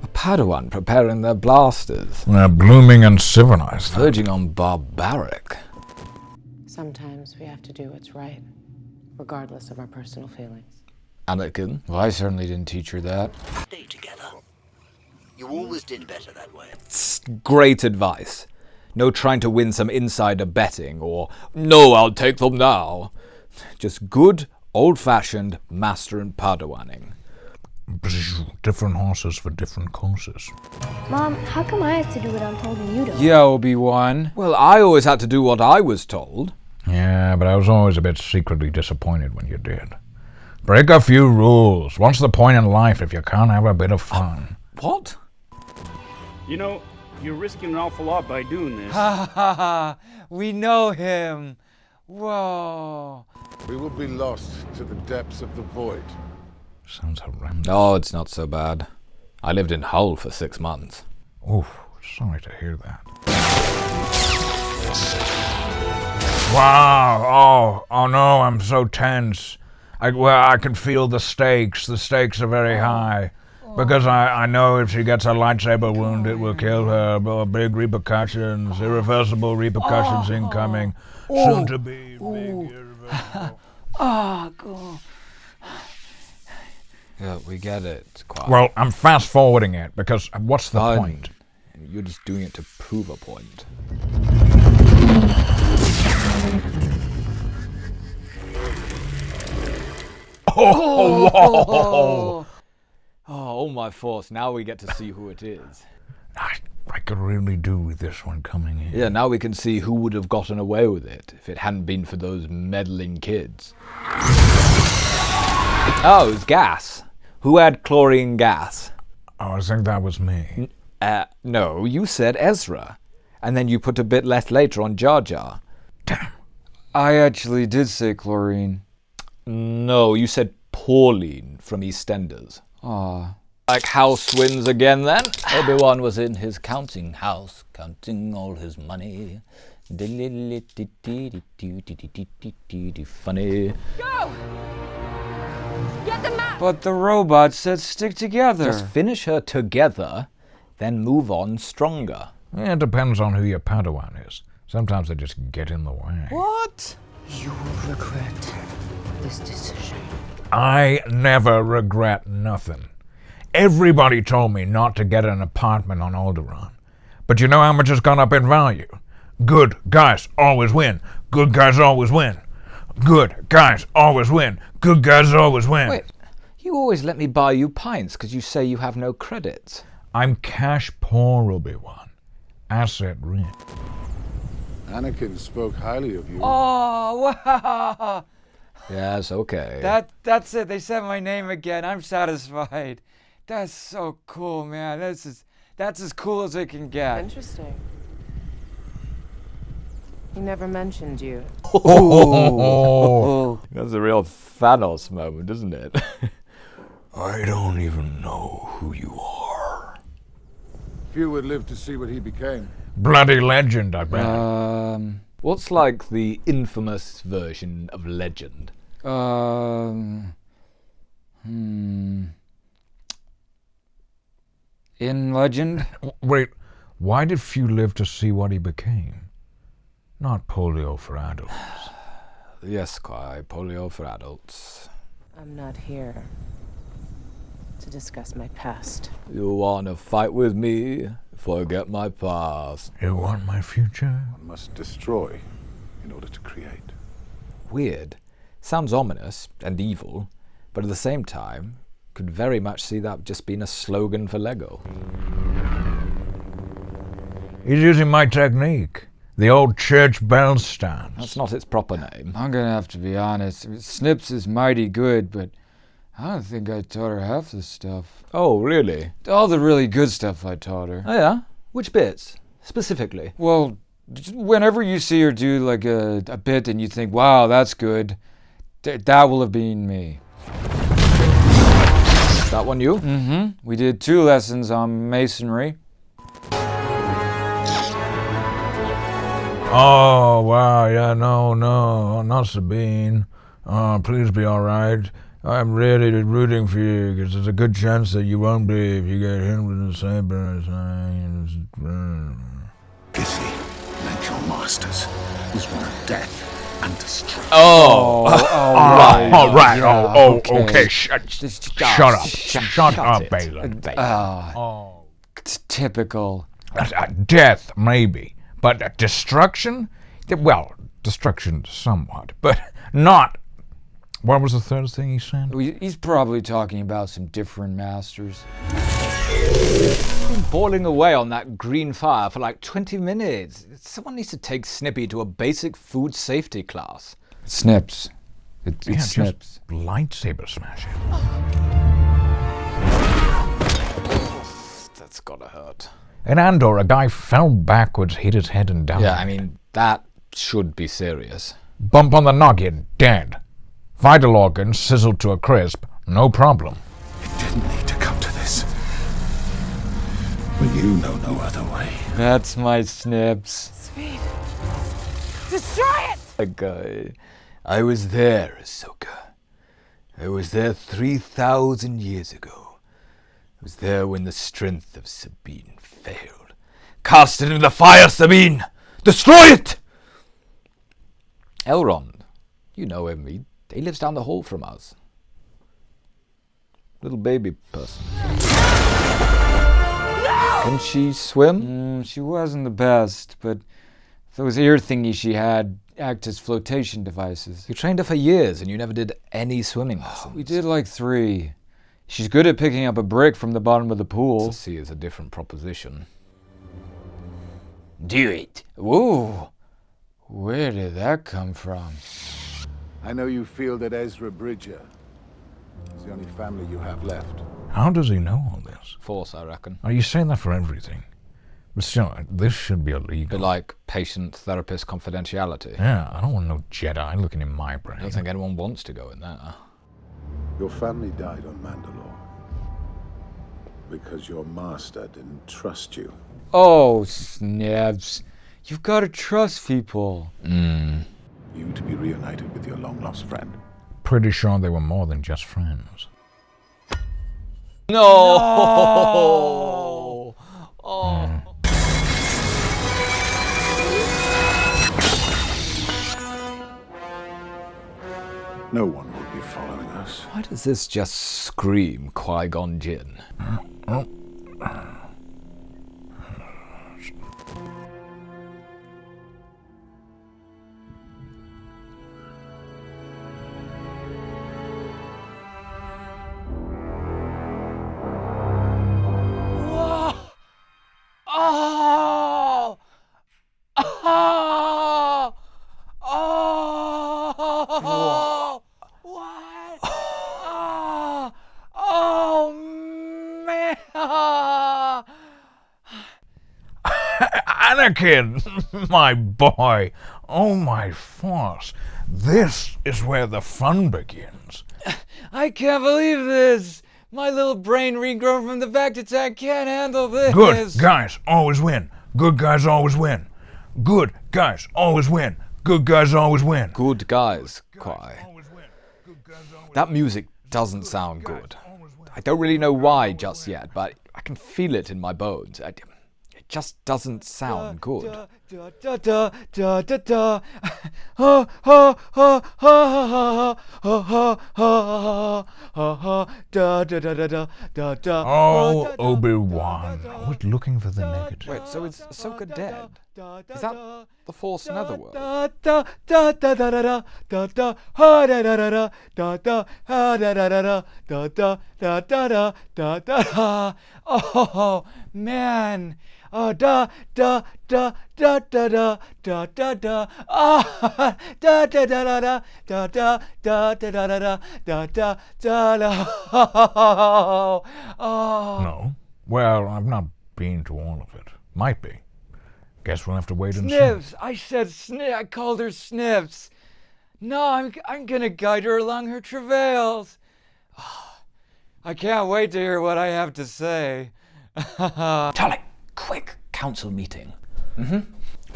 A Padawan preparing their blasters. They're blooming and civilized. Verging on barbaric. Sometimes we have to do what's right, regardless of our personal feelings. Anakin. Well, I certainly didn't teach her that. Stay together. You always did better that way. It's great advice. No trying to win some insider betting or, no, I'll take them now. Just good, old-fashioned master and padawaning. Different horses for different courses. Mom, how come I have to do what I'm told and you don't? Yeah, Obi-Wan. Well, I always had to do what I was told. Yeah, but I was always a bit secretly disappointed when you did. Break a few rules. What's the point in life if you can't have a bit of fun? What? You know, you're risking an awful lot by doing this. Ha ha ha! We know him! Whoa! We will be lost to the depths of the void. Sounds horrendous. Oh, it's not so bad. I lived in Hull for 6 months. Oof, sorry to hear that. Wow, oh no, I'm so tense. I can feel the stakes. The stakes are very high. Because I know if she gets a lightsaber wound, it will kill her. Big repercussions, irreversible repercussions incoming. Soon to be big irreversible. Cool. Yeah, we get it. Quiet. Well, I'm fast forwarding it because what's the point? You're just doing it to prove a point. Oh, my force. Now we get to see who it is. I could really do with this one coming in. Yeah, now we can see who would have gotten away with it if it hadn't been for those meddling kids. Oh, it was gas. Who had chlorine gas? Oh, I think that was me. No, you said Ezra. And then you put a bit less later on Jar Jar. Damn. I actually did say chlorine. No, you said Pauline from EastEnders. Aw. Like house wins again then? Obi-Wan was in his counting house, counting all his money. Funny. Go! Get the map! But the robot said stick together. Just finish her together, then move on stronger. Yeah, it depends on who your Padawan is. Sometimes they just get in the way. What? You will regret this decision. I never regret nothing. Everybody told me not to get an apartment on Alderaan. But you know how much it's gone up in value? Good guys always win. Good guys always win. Good guys always win. Good guys always win. Wait, you always let me buy you pints because you say you have no credits. I'm cash poor, Obi-Wan. Asset rich. Anakin spoke highly of you. Oh, wow. Yes, okay. That's it. They said my name again. I'm satisfied. That's so cool, man. That's as cool as it can get. Interesting. He never mentioned you. Oh. That's a real Thanos moment, isn't it? I don't even know who you are. Few would live to see what he became. Bloody legend, I bet. What's like the infamous version of legend? In legend? Wait, why did few live to see what he became? Not polio for adults. Yes, quite. Polio for adults. I'm not here to discuss my past. You wanna fight with me? Forget my past. You want my future? One must destroy in order to create. Weird. Sounds ominous and evil, but at the same time, could very much see that just being a slogan for Lego. He's using my technique. The old church bell stance. That's not its proper name. I'm gonna have to be honest. Snips is mighty good, but I don't think I taught her half the stuff. Oh, really? All the really good stuff I taught her. Oh, yeah? Which bits? Specifically? Well, whenever you see her do like a bit and you think, wow, that's good, that will have been me. That one you? Mm-hmm. We did 2 lessons on masonry. Oh, wow, yeah, no, not Sabine. Please be alright. I'm really rooting for you, because there's a good chance that you won't be if you get hit with the saber. Busy, like your masters, was one of death and destruction. Okay. Shut up, Balin. Typical. Death, maybe. But destruction? Well, destruction somewhat, but not. What was the third thing he said? He's probably talking about some different masters. Been boiling away on that green fire for like 20 minutes. Someone needs to take Snippy to a basic food safety class. Snips. It's Snips. Just lightsaber smashing. That's gotta hurt. In Andor, a guy fell backwards, hit his head and died. Yeah, I mean, that should be serious. Bump on the noggin, dead. Vital organs sizzled to a crisp, no problem. It didn't need to come to this. But you know no other way. That's my Snips. Sweet. Destroy it! Okay. I was there, Ahsoka. I was there 3,000 years ago. I was there when the strength of Sabine failed. Cast it into the fire, Sabine! Destroy it! Elrond. You know him. He lives down the hall from us. Little baby person. Can she swim? She wasn't the best, but those ear thingies she had act as flotation devices. You trained her for years and you never did any swimming lessons. We did like 3. She's good at picking up a brick from the bottom of the pool. To see is a different proposition. Do it. Whoa. Where did that come from? I know you feel that Ezra Bridger is the only family you have left. How does he know all this? Force, I reckon. Are you saying that for everything? But still, this should be illegal. But like patient-therapist confidentiality. Yeah, I don't want no Jedi looking in my brain. I don't think anyone wants to go in there. Your family died on Mandalore because your master didn't trust you. Oh, Snebs. You've got to trust people. You to be reunited with your long-lost friend. Pretty sure they were more than just friends. No! Oh. No one will You following us? Why does this just scream Qui-Gon Jinn? Oh! Oh! Oh! What? Oh! Oh, man! Anakin, my boy, oh my force, this is where the fun begins. I can't believe this! My little brain regrown from the back attack can't handle this! Good guys always win. Good guys always win. Good guys always win. Good guys always win. Good guys, Qui. That music doesn't sound good. I don't really know why just yet, but I can feel it in my bones. It just doesn't sound good. Oh, Obi-Wan, I was looking for the negative. Wait, so is Ahsoka dead? Is that the Force Netherworld? Oh, man! Oh, da da da da da da da da da. Ah, da da da da da da da da da da da da da da da. Oh. No. Well, I've not been to all of it. Might be. Guess we'll have to wait and see. Sniffs. I said sniff. I called her Sniffs. No, I'm gonna guide her along her travails. I can't wait to hear what I have to say. Charlie, quick council meeting.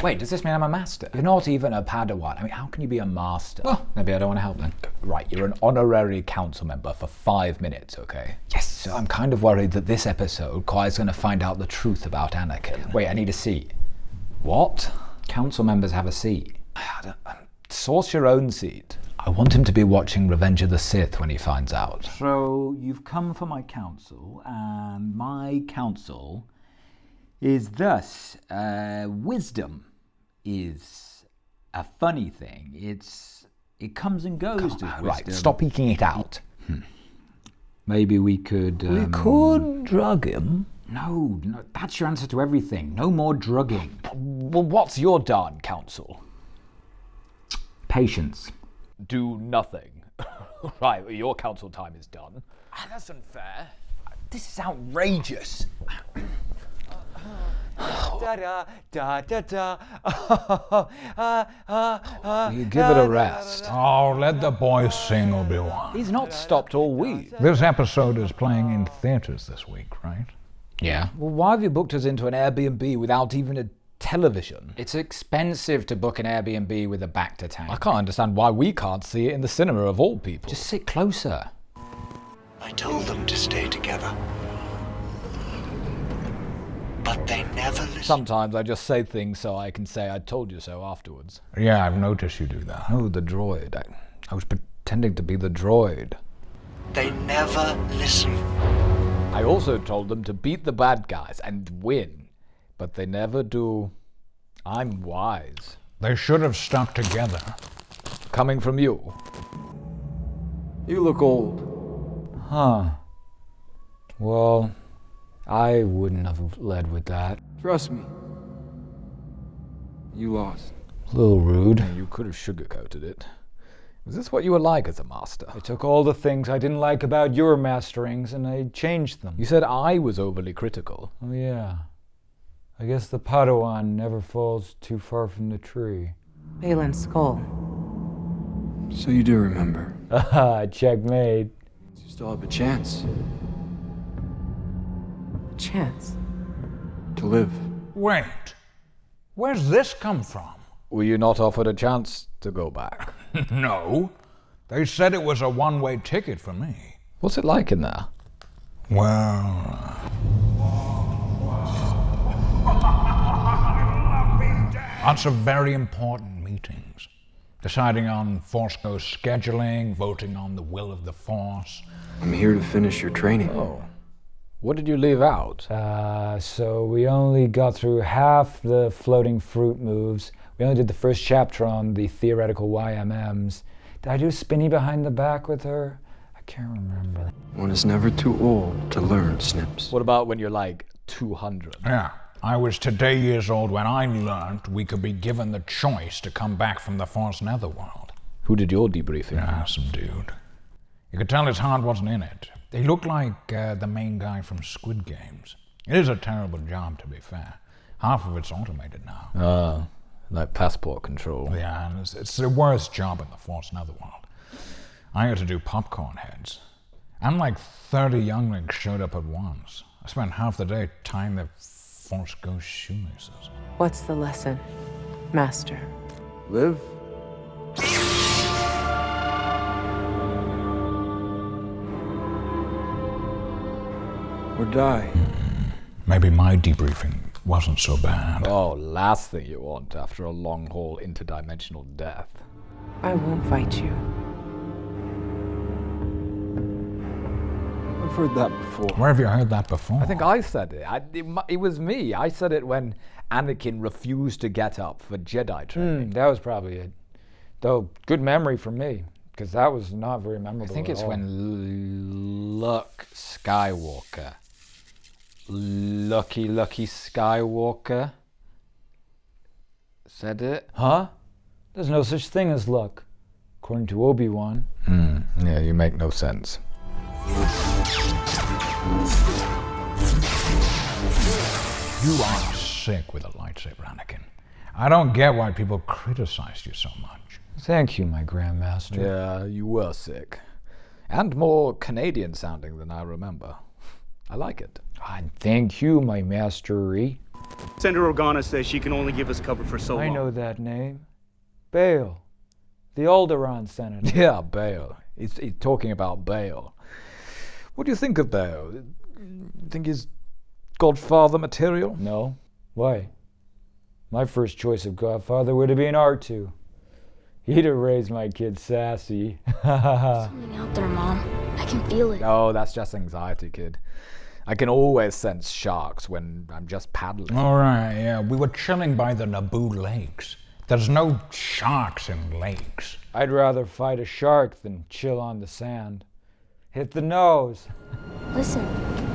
Wait, does this mean I'm a master? You're not even a Padawan. I mean, how can you be a master? Well, maybe I don't want to help then. Right, you're an honorary council member for 5 minutes, okay? Yes. So I'm kind of worried that this episode, Qui's going to find out the truth about Anakin. Wait, I need a seat. What? Council members have a seat. Source your own seat. I want him to be watching Revenge of the Sith when he finds out. So, you've come for my counsel, and my counsel is thus, wisdom is a funny thing. It comes and goes to wisdom. Right, stop eking it out. Maybe we could... we could drug him. No, that's your answer to everything. No more drugging. Well, what's your darn counsel? Patience. Do nothing. Right, well, your council time is done. That's unfair. This is outrageous. You give it a rest. Oh, let the boy sing, Obi-Wan. He's not stopped all week. This episode is playing in theaters this week, right? Yeah. Well, why have you booked us into an Airbnb without even a television? It's expensive to book an Airbnb with a back to tank. I can't understand why we can't see it in the cinema of all people. Just sit closer. I told them to stay together. But they never listen. Sometimes I just say things so I can say I told you so afterwards. Yeah, I've noticed you do that. Oh, the droid. I was pretending to be the droid. They never listen. I also told them to beat the bad guys and win. But they never do. I'm wise. They should have stuck together. Coming from you. You look old. Huh. Well, I wouldn't have led with that. Trust me. You lost. A little rude. You could have sugarcoated it. Was this what you were like as a master? I took all the things I didn't like about your masterings and I changed them. You said I was overly critical. Oh yeah. I guess the Padawan never falls too far from the tree. Balin's skull. So you do remember. Haha, checkmate. You still have a chance. Chance? To live. Wait. Where's this come from? Were you not offered a chance to go back? No. They said it was a one-way ticket for me. What's it like in there? Well... lots of very important meetings. Deciding on Force Ghost scheduling, voting on the will of the Force. I'm here to finish your training. Oh. What did you leave out? So we only got through half the floating fruit moves. We only did the first chapter on the theoretical YMMs. Did I do spinny behind the back with her? I can't remember. One is never too old to learn, Snips. What about when you're like 200? Yeah. I was today years old when I learned we could be given the choice to come back from the Force Netherworld. Who did your debriefing? Yeah, some dude. You could tell his heart wasn't in it. He looked like the main guy from Squid Games. It is a terrible job, to be fair. Half of it's automated now. Like passport control. Yeah, and it's the worst job in the Force Netherworld. I had to do popcorn heads. And like 30 younglings showed up at once. I spent half the day tying their Force Ghost shoelaces. What's the lesson, Master? Live. Or die. Maybe my debriefing wasn't so bad. Oh, last thing you want after a long haul interdimensional death. I won't fight you. I've heard that before. Where have you heard that before? I think I said it. It was me. I said it when Anakin refused to get up for Jedi training. That was probably it. Though, good memory for me, because that was not very memorable. I think it's all. when Luke Skywalker, Lucky Skywalker, said it. Huh? There's no such thing as luck, according to Obi-Wan. Yeah, you make no sense. You are sick with a lightsaber, Anakin. I don't get why people criticized you so much. Thank you, my Grandmaster. Yeah, you were sick. And more Canadian sounding than I remember. I like it. And thank you, my mastery. Senator Organa says she can only give us cover for so long. I know that name. Bale. The Alderaan senator. Yeah, Bale. He's talking about Bale. What do you think of Bale? Think he's Godfather material? No. Why? My first choice of Godfather would have been R2. He'd have raised my kid sassy. Something out there, Mom. I can feel it. Oh, that's just anxiety, kid. I can always sense sharks when I'm just paddling. All right, yeah. We were chilling by the Naboo lakes. There's no sharks in lakes. I'd rather fight a shark than chill on the sand. Hit the nose. Listen,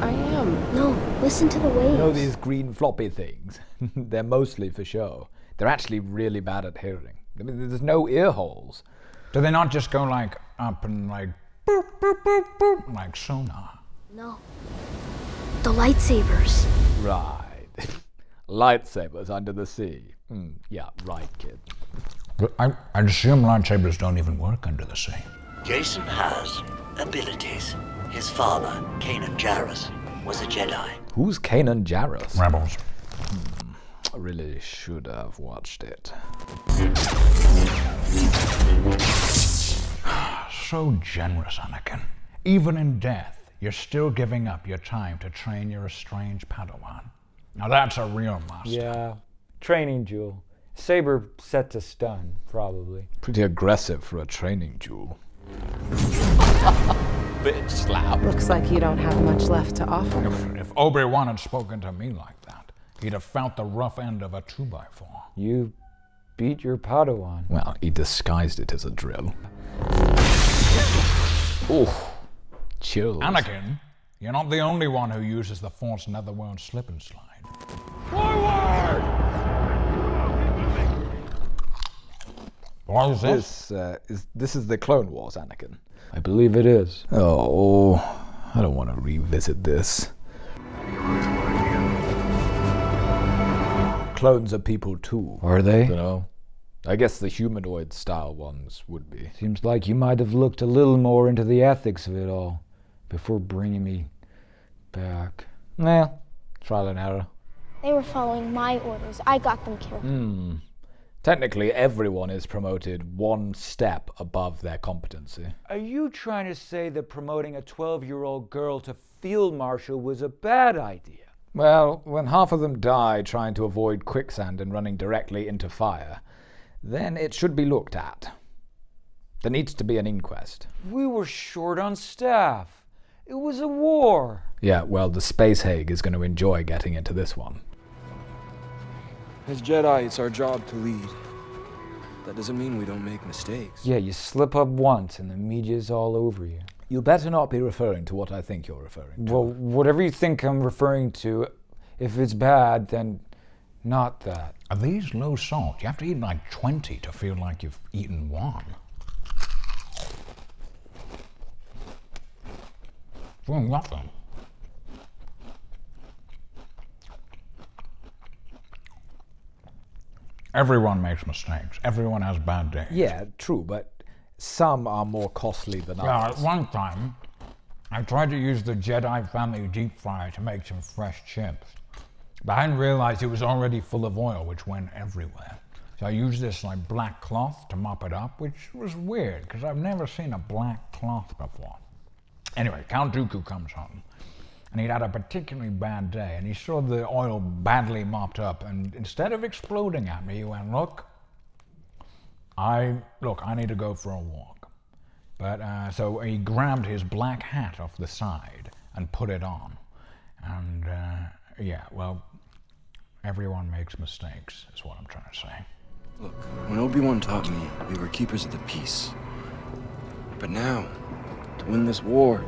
I am. No, listen to the waves. You know these green floppy things? They're mostly for show. They're actually really bad at hearing. I mean, there's no ear holes. Do they not just go like up and like boop, boop, boop, boop, like sonar? No. The lightsabers. Right. Lightsabers under the sea. Yeah, right, kid. But I assume lightsabers don't even work under the sea. Jason has abilities. His father, Kanan Jarrus, was a Jedi. Who's Kanan Jarrus? Rebels. I really should have watched it. So generous, Anakin. Even in death, you're still giving up your time to train your estranged Padawan. Now that's a real master. Yeah. Training jewel. Saber set to stun, probably. Pretty aggressive for a training jewel. Bitch slap. Looks like you don't have much left to offer. If Obi-Wan had spoken to me like that, he'd have felt the rough end of a 2x4. You beat your Padawan. Well, he disguised it as a drill. Oh, chills. Anakin, you're not the only one who uses the Force Netherworld slip and slide. Forward! What is this? This is the Clone Wars, Anakin. I believe it is. Oh, I don't want to revisit this. Clones are people too. Are they? You know, I guess the humanoid style ones would be. Seems like you might have looked a little more into the ethics of it all before bringing me back. Nah, trial and error. They were following my orders. I got them killed. Technically, everyone is promoted one step above their competency. Are you trying to say that promoting a 12-year-old girl to field marshal was a bad idea? Well, when half of them die trying to avoid quicksand and running directly into fire, then it should be looked at. There needs to be an inquest. We were short on staff. It was a war. Yeah, well, the Space Hague is going to enjoy getting into this one. As Jedi, it's our job to lead. That doesn't mean we don't make mistakes. Yeah, you slip up once and the media's all over you. You better not be referring to what I think you're referring to. Well, whatever you think I'm referring to, if it's bad, then not that. Are these low salt? You have to eat like 20 to feel like you've eaten one. Well, nothing. Everyone makes mistakes. Everyone has bad days. Yeah, true, but some are more costly than others. At one time, I tried to use the Jedi family deep fryer to make some fresh chips. But I hadn't realized it was already full of oil, which went everywhere. So I used this like black cloth to mop it up, which was weird, because I've never seen a black cloth before. Anyway, Count Dooku comes home, and he'd had a particularly bad day, and he saw the oil badly mopped up, and instead of exploding at me, he went, look, I need to go for a walk. But so he grabbed his black hat off the side and put it on. And yeah, well, everyone makes mistakes, is what I'm trying to say. Look, when Obi-Wan taught me, we were keepers of the peace. But now, to win this war,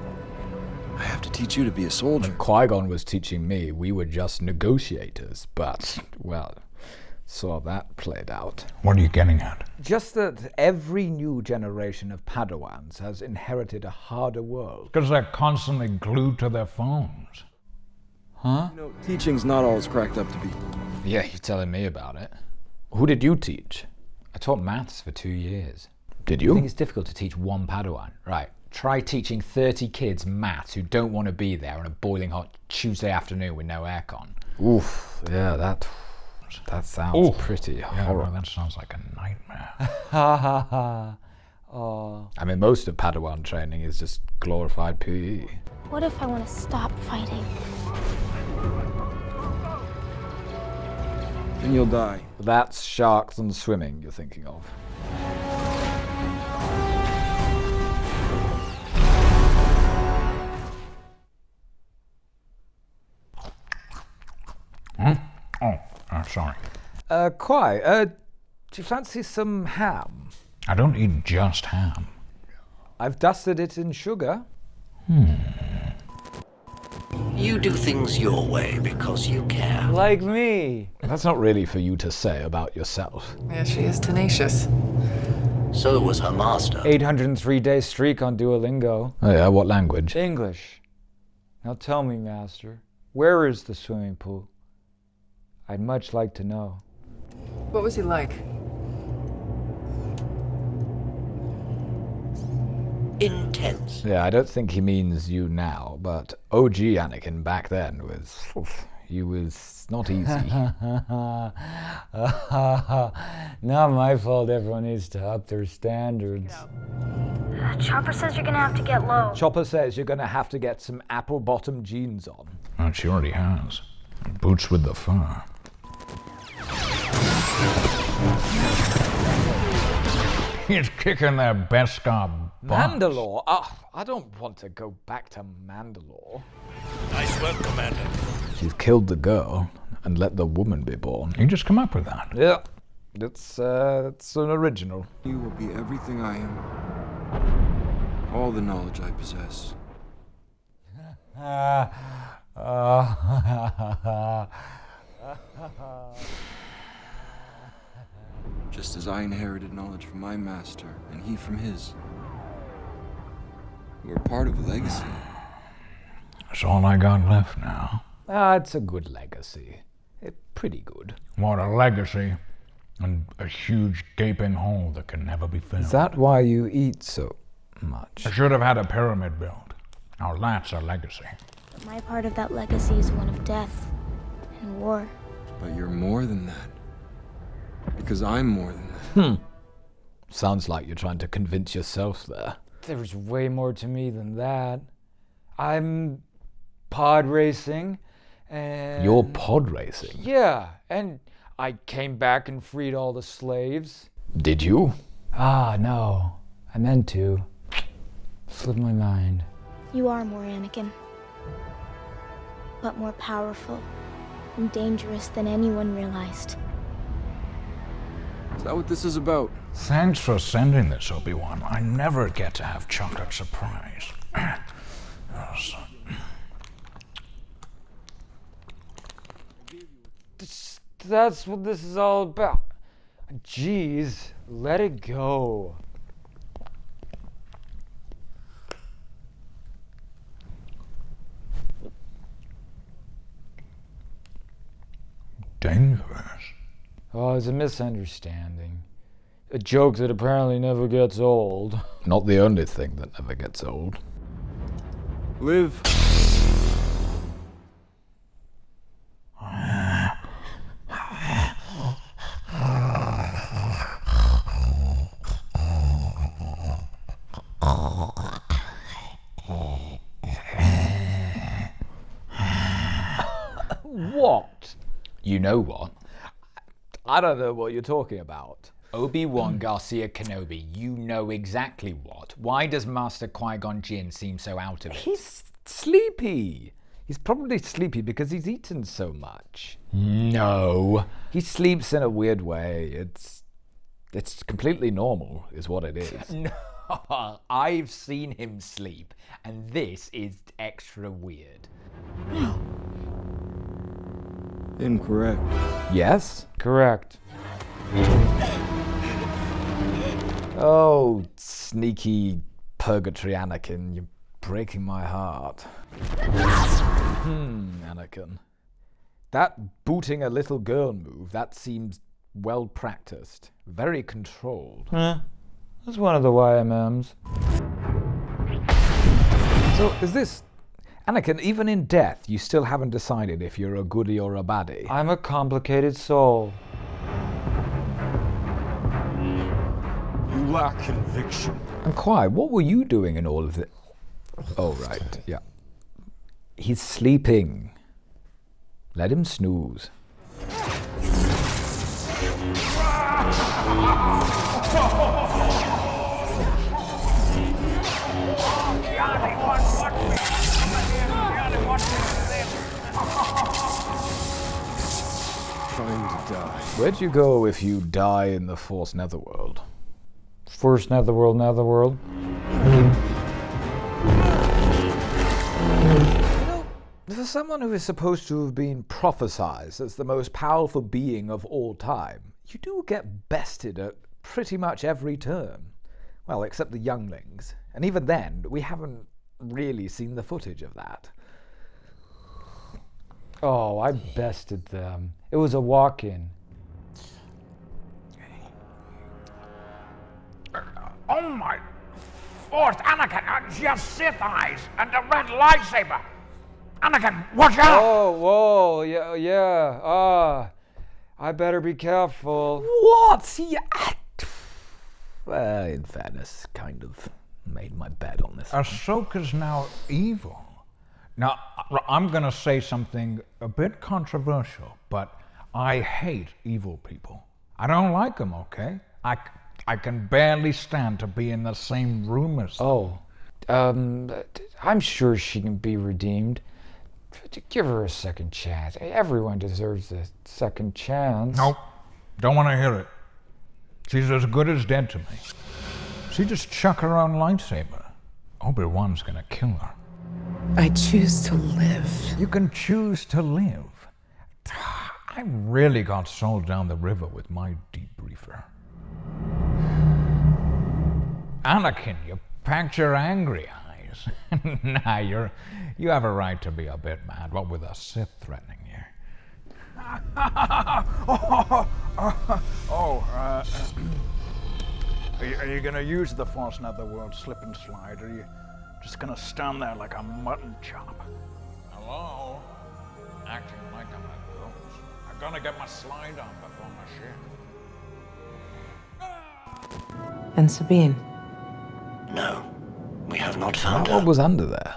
I have to teach you to be a soldier. When Qui-Gon was teaching me, we were just negotiators, but, well, saw that played out. What are you getting at? Just that every new generation of Padawans has inherited a harder world. Because they're constantly glued to their phones. Huh? You know, teaching's not all it's cracked up to be. Yeah, you're telling me about it. Who did you teach? I taught maths for 2 years. Did I you? think it's difficult to teach one Padawan. Right. Try teaching 30 kids maths who don't want to be there on a boiling hot Tuesday afternoon with no aircon. Oof, yeah, that sounds pretty horrible. Well, that sounds like a nightmare. Ha ha ha. Oh. I mean, most of Padawan training is just glorified PE. What if I want to stop fighting? Then you'll die. That's sharks and swimming you're thinking of. Sorry. Qui, do you fancy some ham? I don't eat just ham. I've dusted it in sugar. You do things your way because you care. Like me. That's not really for you to say about yourself. Yeah, she is tenacious. So was her master. 803-day streak on Duolingo. Oh yeah, what language? English. Now tell me, Master, where is the swimming pool? I'd much like to know. What was he like? Intense. Yeah, I don't think he means you now, but OG Anakin back then was... he was not easy. Not my fault everyone needs to up their standards. Chopper says you're gonna have to get low. Chopper says you're gonna have to get some apple-bottom jeans on. Oh, she already has. Boots with the fur. He's kicking their Beskar butt. Mandalore? I don't want to go back to Mandalore. Nice work, Commander. You've killed the girl and let the woman be born. You just come up with that. Yeah, that's an original. You will be everything I am. All the knowledge I possess. Just as I inherited knowledge from my master, and he from his. We're part of a legacy. That's all I got left now. It's a good legacy. It's pretty good. What a legacy. And a huge gaping hole that can never be filled. Is that why you eat so much? I should have had a pyramid built. Now that's a legacy. But my part of that legacy is one of death and war. But you're more than that. Because I'm more than that. Sounds like you're trying to convince yourself there. There's way more to me than that. I'm pod racing and... You're pod racing? Yeah, and I came back and freed all the slaves. Did you? Ah, no. I meant to. Slipped my mind. You are more Anakin. But more powerful and dangerous than anyone realized. Is that what this is about? Thanks for sending this, Obi-Wan. I never get to have chocolate surprise. That's what this is all about. Jeez, let it go. Dangerous. Oh, it's a misunderstanding. A joke that apparently never gets old. Not the only thing that never gets old. Live. What? You know what? I don't know what you're talking about. Obi-Wan Garcia Kenobi, you know exactly what. Why does Master Qui-Gon Jinn seem so out of it? He's sleepy. He's probably sleepy because he's eaten so much. No. He sleeps in a weird way. It's completely normal, is what it is. No, I've seen him sleep, and this is extra weird. Incorrect. Yes? Correct. Oh, sneaky purgatory Anakin, you're breaking my heart. Anakin. That booting a little girl move, that seems well practiced. Very controlled. That's one of the YMMs. So, is this... Anakin, even in death, you still haven't decided if you're a goodie or a baddie. I'm a complicated soul. You lack conviction. And Qui, what were you doing in all of this? Oh, right, yeah. He's sleeping. Let him snooze. Trying to die. Where'd you go if you die in the Force Netherworld? First Netherworld, Netherworld. For someone who is supposed to have been prophesized as the most powerful being of all time, you do get bested at pretty much every turn. Well, except the younglings. And even then, we haven't really seen the footage of that. Oh, I bested them. It was a walk-in. Oh my Fourth, Anakin, just Sith eyes and the red lightsaber. Anakin, watch out! Oh, whoa, yeah. I better be careful. What? Well, in fairness, kind of made my bed on this. Ahsoka's now evil. Now, I'm going to say something a bit controversial, but I hate evil people. I don't like them, okay? I can barely stand to be in the same room as them. Oh, I'm sure she can be redeemed. Give her a second chance. Everyone deserves a second chance. Nope, don't want to hear it. She's as good as dead to me. She just chuck her own lightsaber. Obi-Wan's gonna kill her. I choose to live. You can choose to live. I really got sold down the river with my debriefer. Anakin, you packed your angry eyes. Nah, you have a right to be a bit mad, what with a Sith threatening you. Are you gonna use the Force Netherworld slip and slide, or are you just gonna stand there like a mutton chop? Hello? Acting like I'm a ghost. I'm gonna get my slide on before my shit. And Sabine? No, we have not found her. What was under there?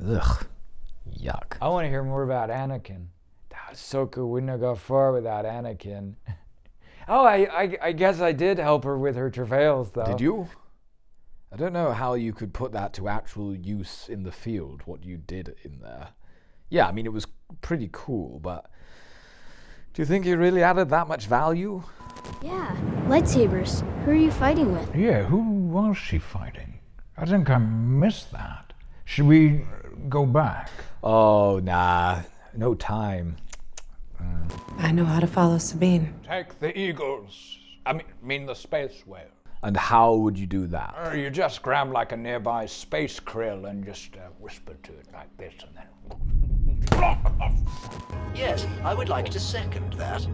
Ugh, yuck. I want to hear more about Anakin. Ahsoka wouldn't have got far without Anakin. Oh, I guess I did help her with her travails, though. Did you? I don't know how you could put that to actual use in the field, what you did in there. Yeah, I mean, it was pretty cool, but do you think you really added that much value? Yeah, lightsabers. Who are you fighting with? Yeah, who was she fighting? I think I missed that. Should we go back? Oh, nah. No time. I know how to follow Sabine. Take the eagles. I mean the space whale. And how would you do that? You just grab like a nearby space krill and just whisper to it like this and then... Yes, I would like to second that.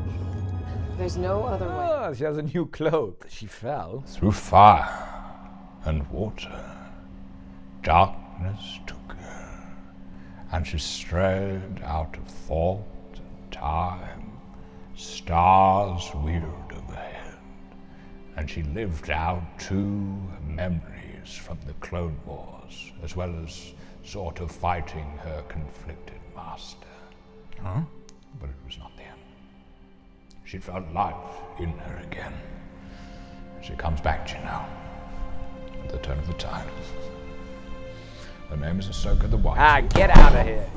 There's no other way. Oh, she has a new cloak. She fell. Through fire and water, darkness took her, and she strayed out of thought and time. Stars wheeled overhead, and she lived out 2 memories from the Clone Wars, as well as sort of fighting her conflicted master. Huh? But it was not the end. She felt life in her again. She comes back to you now, at the turn of the tide. Her name is Ahsoka the White. Ah, get out of here.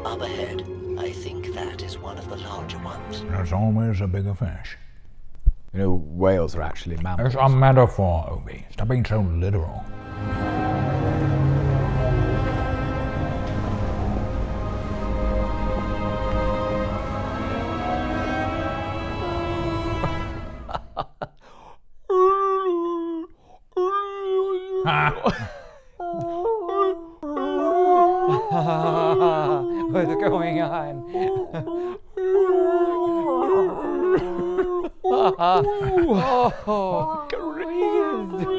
Up ahead, I think that is one of the larger ones. There's always a bigger fish. You know, whales are actually mammals. It's a metaphor, Obi. Stop being so literal. What's going on?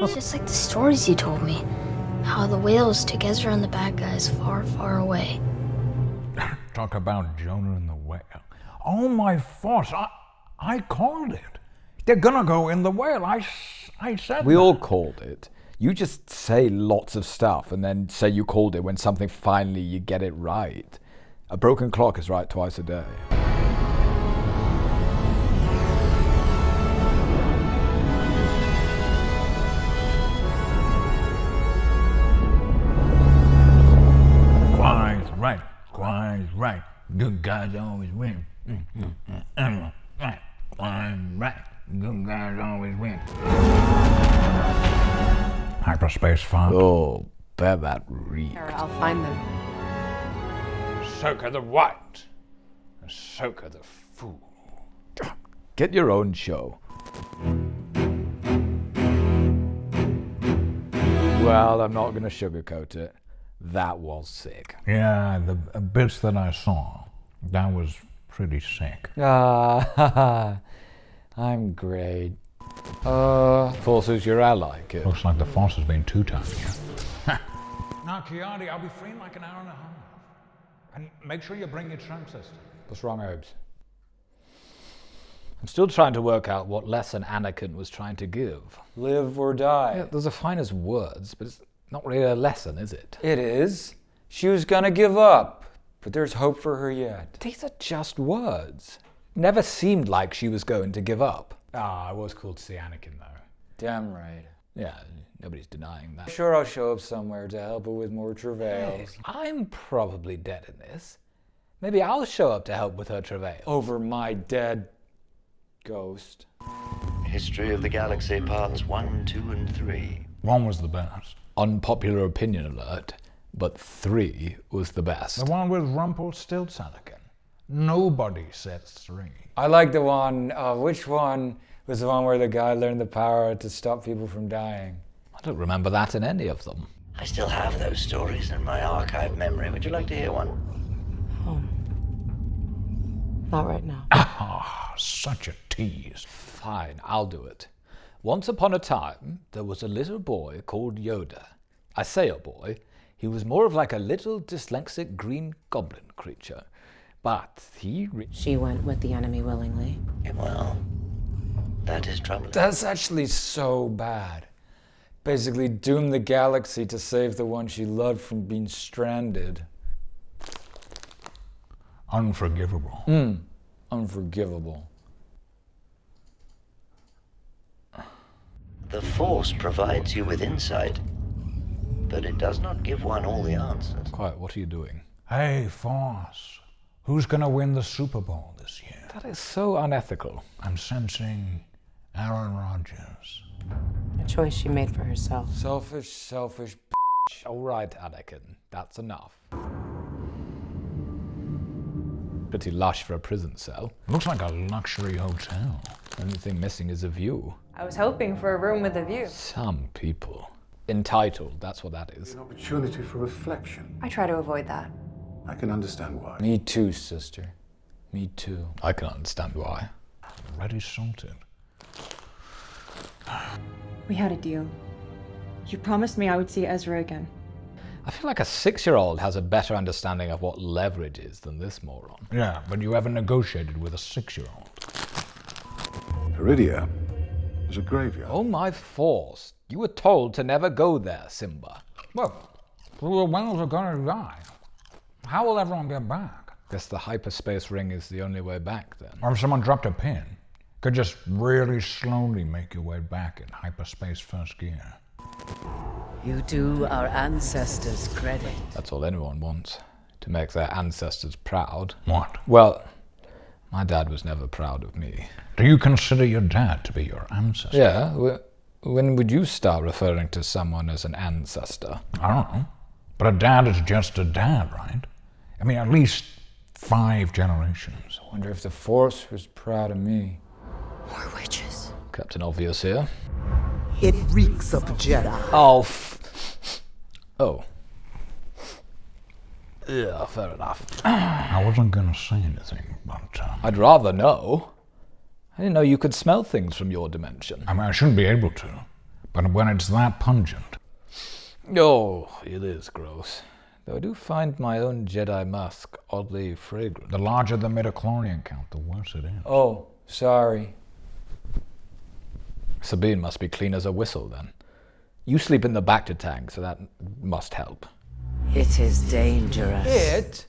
It's just like the stories you told me. How the whales together and the bad guys far, far away. Talk about Jonah and the whale. Oh my force, I called it. They're gonna go in the whale. I said We that. all called it. You just say lots of stuff and then say you called it when something finally you get it right. A broken clock is right twice a day. Quite right. Good guys always win. Right. Good guys always win. Hyperspace fun. Oh, bet that reeked. I'll find them. Ahsoka the White. Ahsoka the Fool. Get your own show. Well, I'm not going to sugarcoat it. That was sick. Yeah, the bits that I saw, that was pretty sick. I'm great. Force is your ally, kid. Looks like the Force has been two-timing you. Now, Kiadi, I'll be free in like an hour and a half. And make sure you bring your trunk system. What's wrong, Obes? I'm still trying to work out what lesson Anakin was trying to give. Live or die. Yeah, those are fine as words, but it's not really a lesson, is it? It is. She was gonna give up, but there's hope for her yet. These are just words. Never seemed like she was going to give up. Ah, it was cool to see Anakin, though. Damn right. Yeah, nobody's denying that. Sure, I'll show up somewhere to help her with more travails. Hey, I'm probably dead in this. Maybe I'll show up to help with her travails. Over my dead ghost. History of the Galaxy Parts 1, 2, and 3. 1 was the best. Unpopular opinion alert, but 3 was the best. The one with Rumpelstiltskin. Nobody said 3. I like the one, which one was the one where the guy learned the power to stop people from dying? I don't remember that in any of them. I still have those stories in my archive memory. Would you like to hear one? Not right now. Ah, such a tease. Fine, I'll do it. Once upon a time, there was a little boy called Yoda. I say a boy. He was more of like a little dyslexic green goblin creature. But he... She went with the enemy willingly. Well, that is troubling. That's actually so bad. Basically doomed the galaxy to save the one she loved from being stranded. Unforgivable. Unforgivable. The Force provides you with insight, but it does not give one all the answers. Quiet, what are you doing? Hey, Force. Who's gonna win the Super Bowl this year? That is so unethical. I'm sensing Aaron Rodgers. A choice she made for herself. Selfish. All right, Anakin, that's enough. Pretty lush for a prison cell. Looks like a luxury hotel. Only thing missing is a view. I was hoping for a room with a view. Some people. Entitled, that's what that is. An opportunity for reflection. I try to avoid that. I can understand why. Me too, sister. Me too. I can understand why. Already salted. We had a deal. You promised me I would see Ezra again. I feel like a 6-year-old has a better understanding of what leverage is than this moron. Yeah, but you haven't negotiated with a 6-year-old. Peridia was a graveyard. Oh my Force. You were told to never go there, Simba. Well, the whales are gonna die. How will everyone get back? Guess the hyperspace ring is the only way back then. Or if someone dropped a pin, could just really slowly make your way back in hyperspace first gear. You do our ancestors credit. That's all anyone wants. To make their ancestors proud. What? Well, my dad was never proud of me. Do you consider your dad to be your ancestor? Yeah. When would you start referring to someone as an ancestor? I don't know. But a dad is just a dad, right? I mean, at least 5 generations. I wonder if the Force was proud of me. We're witches. Captain Obvious here. It reeks of Jedi. Oh. Oh. Yeah, fair enough. I wasn't gonna say anything, but... I'd rather know. I didn't know you could smell things from your dimension. I mean, I shouldn't be able to, but when it's that pungent... Oh, it is gross. Though I do find my own Jedi musk oddly fragrant. The larger the midichlorian count, the worse it is. Oh, sorry. Sabine must be clean as a whistle, then. You sleep in the Bacta tank, so that must help. It is dangerous. It?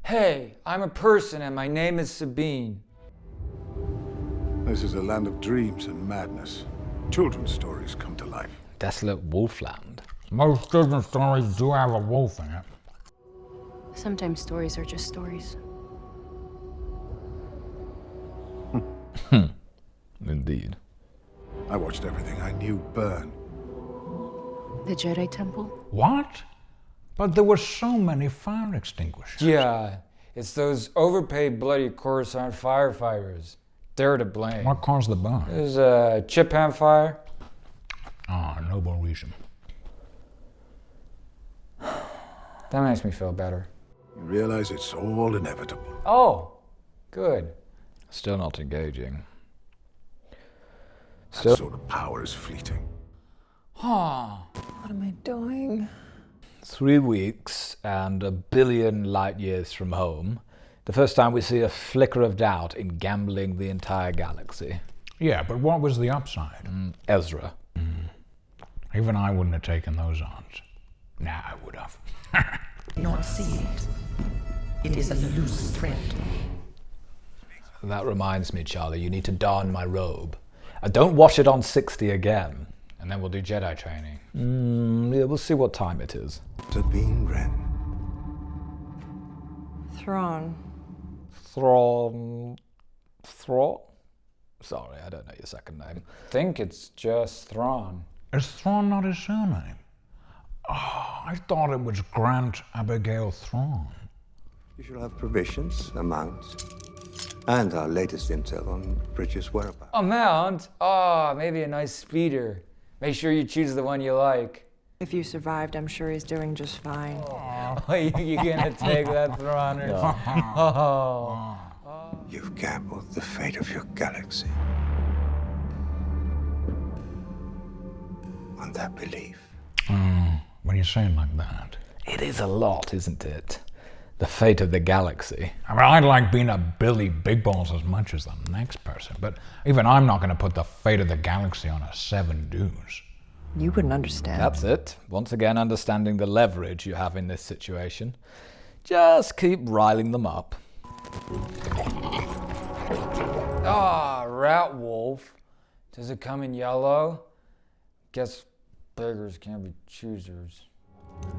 Hey, I'm a person and my name is Sabine. This is a land of dreams and madness. Children's stories come to life. Desolate wolfland. Most children's stories do have a wolf in it. Sometimes stories are just stories. Indeed. I watched everything I knew burn. The Jedi Temple? What? But there were so many fire extinguishers. Yeah, it's those overpaid bloody Coruscant firefighters. They're to blame. What caused the burn? It was a chip hand fire. Ah, noble reason. That makes me feel better. You realize it's all inevitable. Oh, good. Still not engaging. That sort of power is fleeting. Huh. What am I doing? 3 weeks and 1 billion light years from home. The first time we see a flicker of doubt in gambling the entire galaxy. Yeah, but what was the upside? Ezra. Even I wouldn't have taken those odds. Nah, I would have. Not see it. It is a loose thread. That reminds me, Charlie, you need to don my robe. Don't wash it on 60 again. And then we'll do Jedi training. Yeah, we'll see what time it is. Sabine Wren. Thrawn. Thrawn? Sorry, I don't know your second name. I think it's just Thrawn. Is Thrawn not his surname? Oh, I thought it was Grant Abigail Thrawn. You shall have provisions, a mount, and our latest intel on Bridges' whereabouts. A mount? Oh, maybe a nice speeder. Make sure you choose the one you like. If you survived, I'm sure he's doing just fine. Oh, you're gonna take that, Thrawn? Oh. You've gambled the fate of your galaxy on that belief. When you say it like that. It is a lot, isn't it? The fate of the galaxy. I mean, I'd like being a Billy Big Balls as much as the next person, but even I'm not going to put the fate of the galaxy on a 7 dues. You wouldn't understand. That's it. Once again, understanding the leverage you have in this situation. Just keep riling them up. Ah, rat wolf. Does it come in yellow? Guess beggars can't be choosers.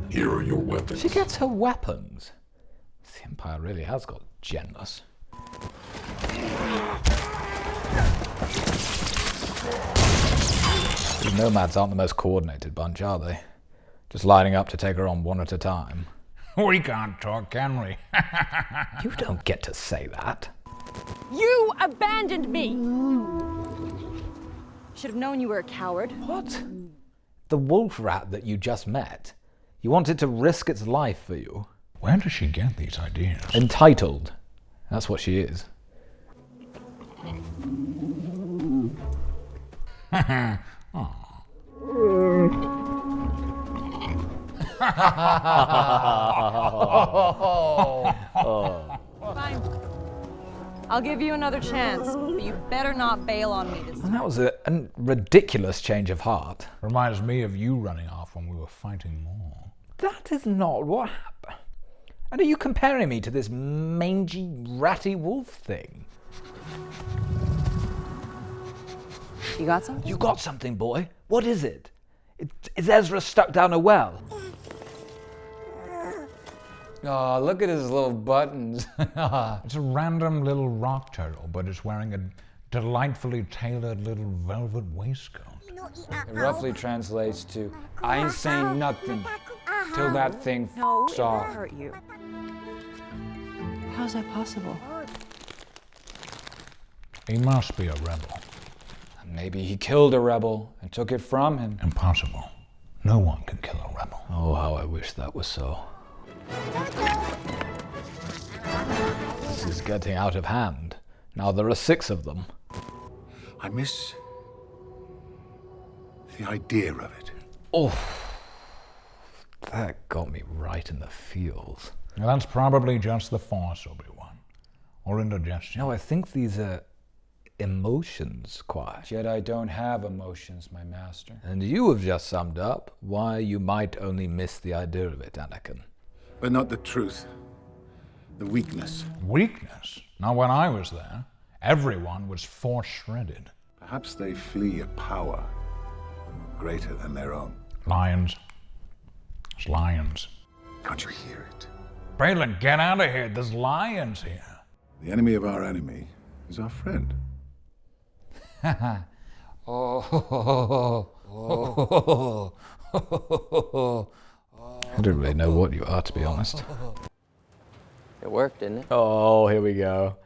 Here are your weapons. She gets her weapons. The Empire really has got generous. These nomads aren't the most coordinated bunch, are they? Just lining up to take her on one at a time. We can't talk, can we? You don't get to say that. You abandoned me! Should have known you were a coward. What? The wolf rat that you just met. You wanted to risk its life for you. Where does she get these ideas? Entitled. That's what she is. Fine. I'll give you another chance, but you better not bail on me this time. And that was a ridiculous change of heart. Reminds me of you running off when we were fighting more. That is not what happened. And are you comparing me to this mangy, ratty wolf thing? You got something? You got something, boy. What is it? Is Ezra stuck down a well? Oh, look at his little buttons. It's a random little rock turtle, but it's wearing a delightfully tailored little velvet waistcoat. It roughly translates to, I ain't saying nothing till that thing f***s off. Hurt you. How's that possible? He must be a rebel. Maybe he killed a rebel and took it from him. Impossible. No one can kill a rebel. Oh, how I wish that was so. This is getting out of hand. Now there are 6 of them. I miss the idea of it. Oh, that got me right in the feels. Now that's probably just the Force, Obi-Wan. Or indigestion. No, I think these are emotions, Qui. Jedi don't have emotions, my master. And you have just summed up why you might only miss the idea of it, Anakin. But not the truth. The weakness. Weakness? Not when I was there. Everyone was Force shredded. Perhaps they flee a power greater than their own. Lions. It's lions. Can't you hear it? Braylon, get out of here. There's lions here. The enemy of our enemy is our friend. I don't really know what you are, to be honest. It worked, didn't it? Oh, here we go.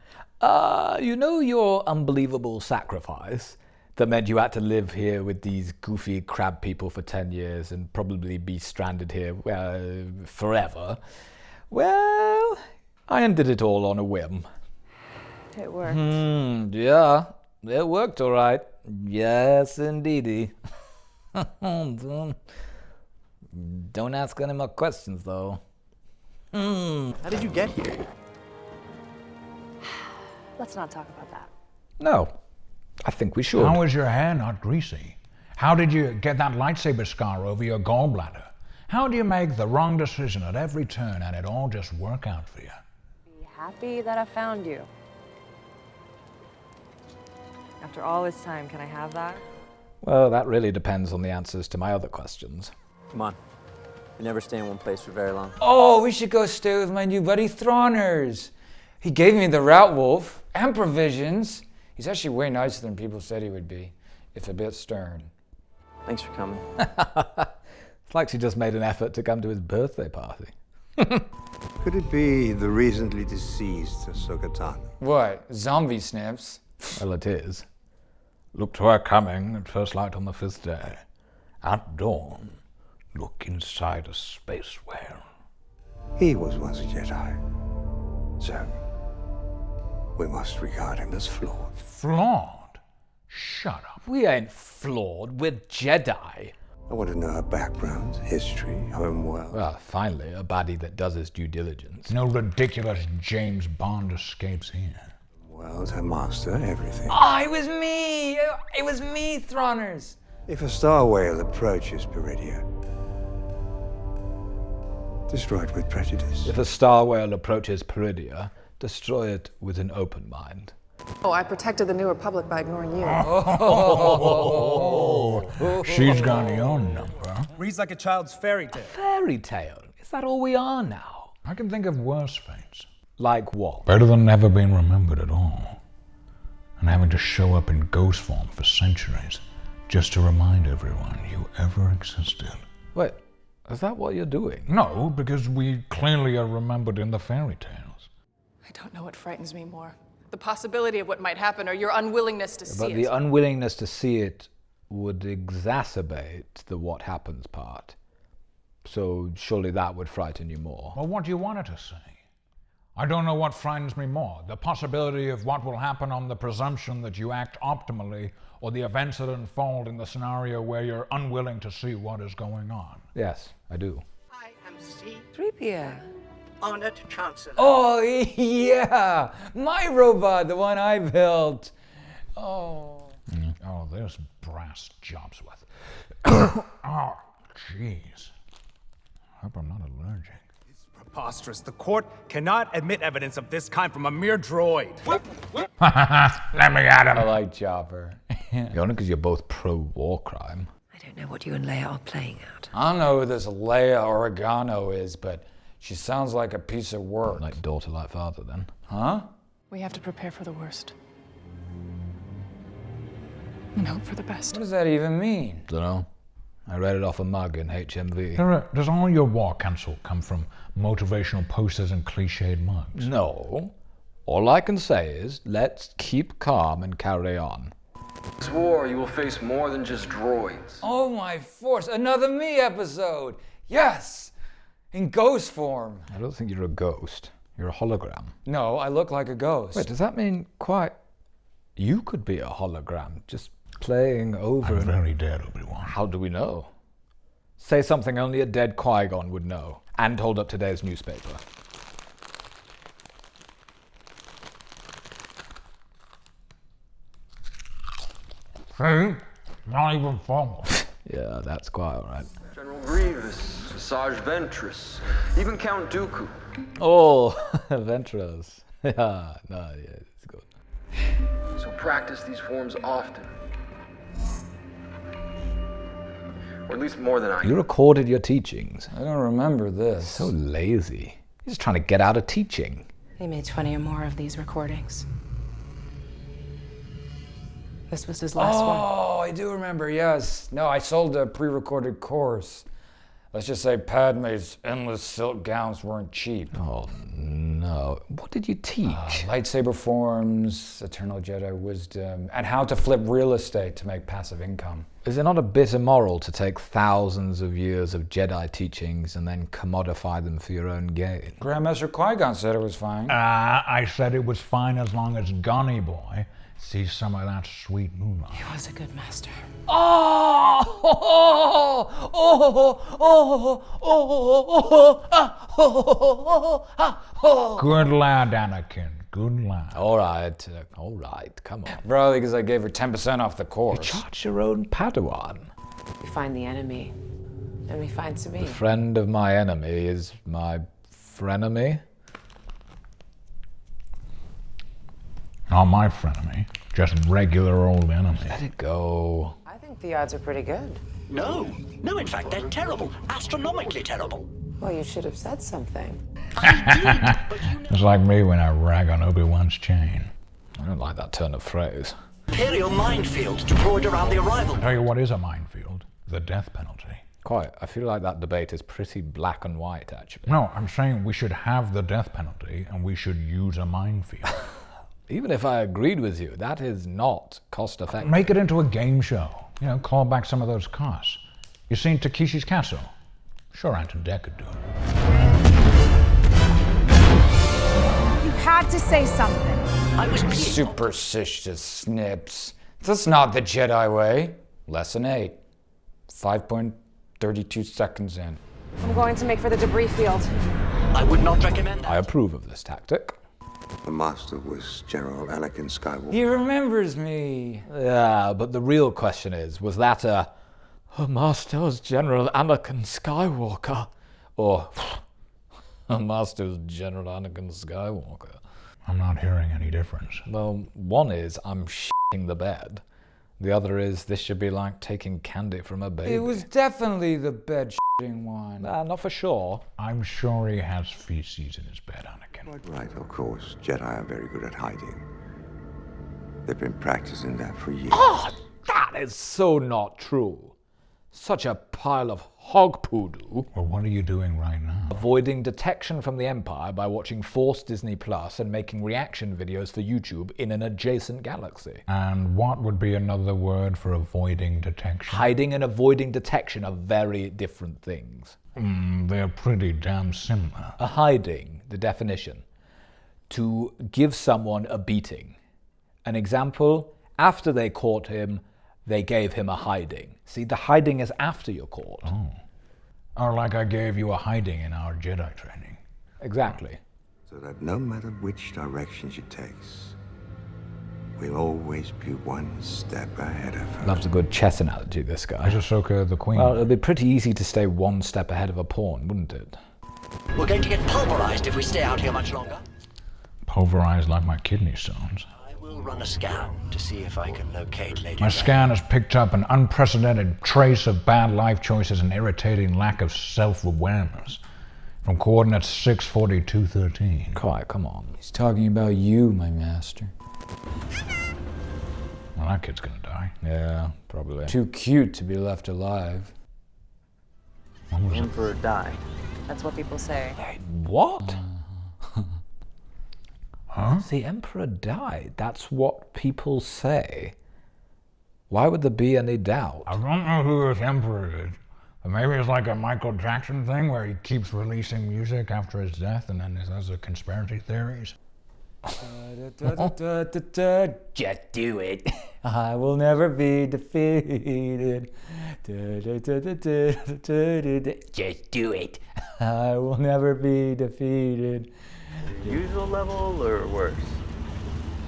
You know your unbelievable sacrifice that meant you had to live here with these goofy crab people for 10 years and probably be stranded here forever? Well, I undid it all on a whim. It worked. Yeah, it worked all right. Yes, indeedy. Don't ask any more questions, though. How did you get here? Let's not talk about that. No, I think we should. How is your hair not greasy? How did you get that lightsaber scar over your gallbladder? How do you make the wrong decision at every turn and it all just work out for you? Be happy that I found you. After all this time, can I have that? Well, that really depends on the answers to my other questions. Come on. We never stay in one place for very long. Oh, we should go stay with my new buddy Throners. He gave me the Rat Wolf and provisions. He's actually way nicer than people said he would be, if a bit stern. Thanks for coming. It's like she just made an effort to come to his birthday party. Could it be the recently deceased Ahsoka? What, zombie snips? Well, it is. Look to her coming at first light on the 5th day. At dawn, look inside a space whale. He was once a Jedi. So, we must regard him as flawed. Flawed? Shut up. We ain't flawed, we're Jedi. I want to know her background, history, homeworld. Well, finally, a baddie that does his due diligence. No ridiculous James Bond escapes here. World, her master, everything. Oh, it was me! It was me, Throners! If a star whale approaches Peridia, destroy it with prejudice. If a star whale approaches Peridia, Destroy it with an open mind. Oh, I protected the New Republic by ignoring you. She's got your number. Reads like a child's fairy tale. Fairy tale? Is that all we are now? I can think of worse fates. Like what? Better than never being remembered at all. And having to show up in ghost form for centuries just to remind everyone you ever existed. Wait, is that what you're doing? No, because we clearly are remembered in the fairy tales. I don't know what frightens me more. The possibility of what might happen or your unwillingness to see it. But the unwillingness to see it would exacerbate the what happens part. So surely that would frighten you more. Well, what do you want it to say? I don't know what frightens me more. The possibility of what will happen on the presumption that you act optimally, or the events that unfold in the scenario where you're unwilling to see what is going on. Yes, I do. I am C-3PO, Honored Chancellor. Oh, yeah! My robot, the one I built. Oh. Oh, there's brass jobs with. Oh, jeez. I hope I'm not allergic. It's preposterous. The court cannot admit evidence of this kind from a mere droid. Let me at him. I like Chopper. Only because you're both pro-war crime. I don't know what you and Leia are playing at. I don't know who this Leia Oregano is, but she sounds like a piece of work. Like daughter, like father, then. Huh? We have to prepare for the worst. And hope for the best. What does that even mean? Dunno. I read it off a mug in HMV. Does all your war counsel come from motivational posters and cliched mugs? No. All I can say is, let's keep calm and carry on. This war, you will face more than just droids. Oh my force, another me episode! Yes! In ghost form. I don't think you're a ghost. You're a hologram. No, I look like a ghost. Wait, does that mean quite... You could be a hologram, just playing over... I'm very dead, Obi-Wan. How do we know? Say something only a dead Qui-Gon would know. And hold up today's newspaper. See? Not even formal. Yeah, that's quite alright. General Grievous, Sage Ventress, even Count Dooku. Oh, Ventress. Yeah, no, yeah, it's good. So practice these forms often. Or at least more than I You recorded your teachings. I don't remember this. So lazy. You're just trying to get out of teaching. He made 20 or more of these recordings. This was his last one. Oh, I do remember, yes. No, I sold a pre-recorded course. Let's just say Padme's endless silk gowns weren't cheap. Oh, no. What did you teach? Lightsaber forms, eternal Jedi wisdom, and how to flip real estate to make passive income. Is it not a bit immoral to take thousands of years of Jedi teachings and then commodify them for your own gain? Grandmaster Qui-Gon said it was fine. I said it was fine as long as Gunny Boy sees some of that sweet moonlight. He was a good master. Good lad, Anakin. Good lad. All right, come on. Probably because I gave her 10% off the course. You charge your own Padawan. We find the enemy, and we find Sabine. The friend of my enemy is my frenemy. Not my frenemy, just regular old enemy. Let it go. I think the odds are pretty good. No, in fact, they're terrible. Astronomically terrible. Well, you should have said something. It's like me when I rag on Obi-Wan's chain. I don't like that turn of phrase. Imperial minefield deployed around the arrival. I'll tell you what is a minefield. The death penalty. Quite. I feel like that debate is pretty black and white, actually. No, I'm saying we should have the death penalty and we should use a minefield. Even if I agreed with you, that is not cost effective. Make it into a game show. You know, claw back some of those costs. You seen Takeshi's Castle? Sure, Anton Deck could do it. You had to say something. I was Superstitious snips. That's not the Jedi way. Lesson 8. 5.32 seconds in. I'm going to make for the debris field. I would not recommend that. I approve of this tactic. The master was General Anakin Skywalker. He remembers me. Yeah, but the real question is, was that a master's General Anakin Skywalker? Or a master's General Anakin Skywalker? I'm not hearing any difference. Well, one is I'm shitting the bed. The other is this should be like taking candy from a baby. It was definitely the bed-shitting one. Not for sure. I'm sure he has feces in his bed, Anakin. Quite right, of course. Jedi are very good at hiding. They've been practicing that for years. Oh, that is so not true. Such a pile of hog poodoo. Well, what are you doing right now? Avoiding detection from the Empire by watching Force Disney Plus and making reaction videos for YouTube in an adjacent galaxy. And what would be another word for avoiding detection? Hiding and avoiding detection are very different things. They're pretty damn similar. A hiding, the definition, to give someone a beating. An example, after they caught him, they gave him a hiding. See, the hiding is after you're caught. Oh. Or like I gave you a hiding in our Jedi training. Exactly. So that no matter which direction she takes, we'll always be one step ahead of her. Loves a good chess analogy, this guy. Is Ahsoka the queen? Well, it'd be pretty easy to stay one step ahead of a pawn, wouldn't it? We're going to get pulverized if we stay out here much longer. Pulverized like my kidney stones. We'll run a scan to see if I can locate Lady My Ray. scan has picked up an unprecedented trace of bad life choices and irritating lack of self-awareness from coordinates 64213. Quiet, come on. He's talking about you, my master. Well, that kid's gonna die. Yeah, probably. Too cute to be left alive. The Emperor died. That's what people say. What? Huh? The Emperor died. That's what people say. Why would there be any doubt? I don't know who this Emperor is. But maybe it's like a Michael Jackson thing where he keeps releasing music after his death and then there's conspiracy theories. Just do it. I will never be defeated. Just do it. I will never be defeated. Usual level or worse?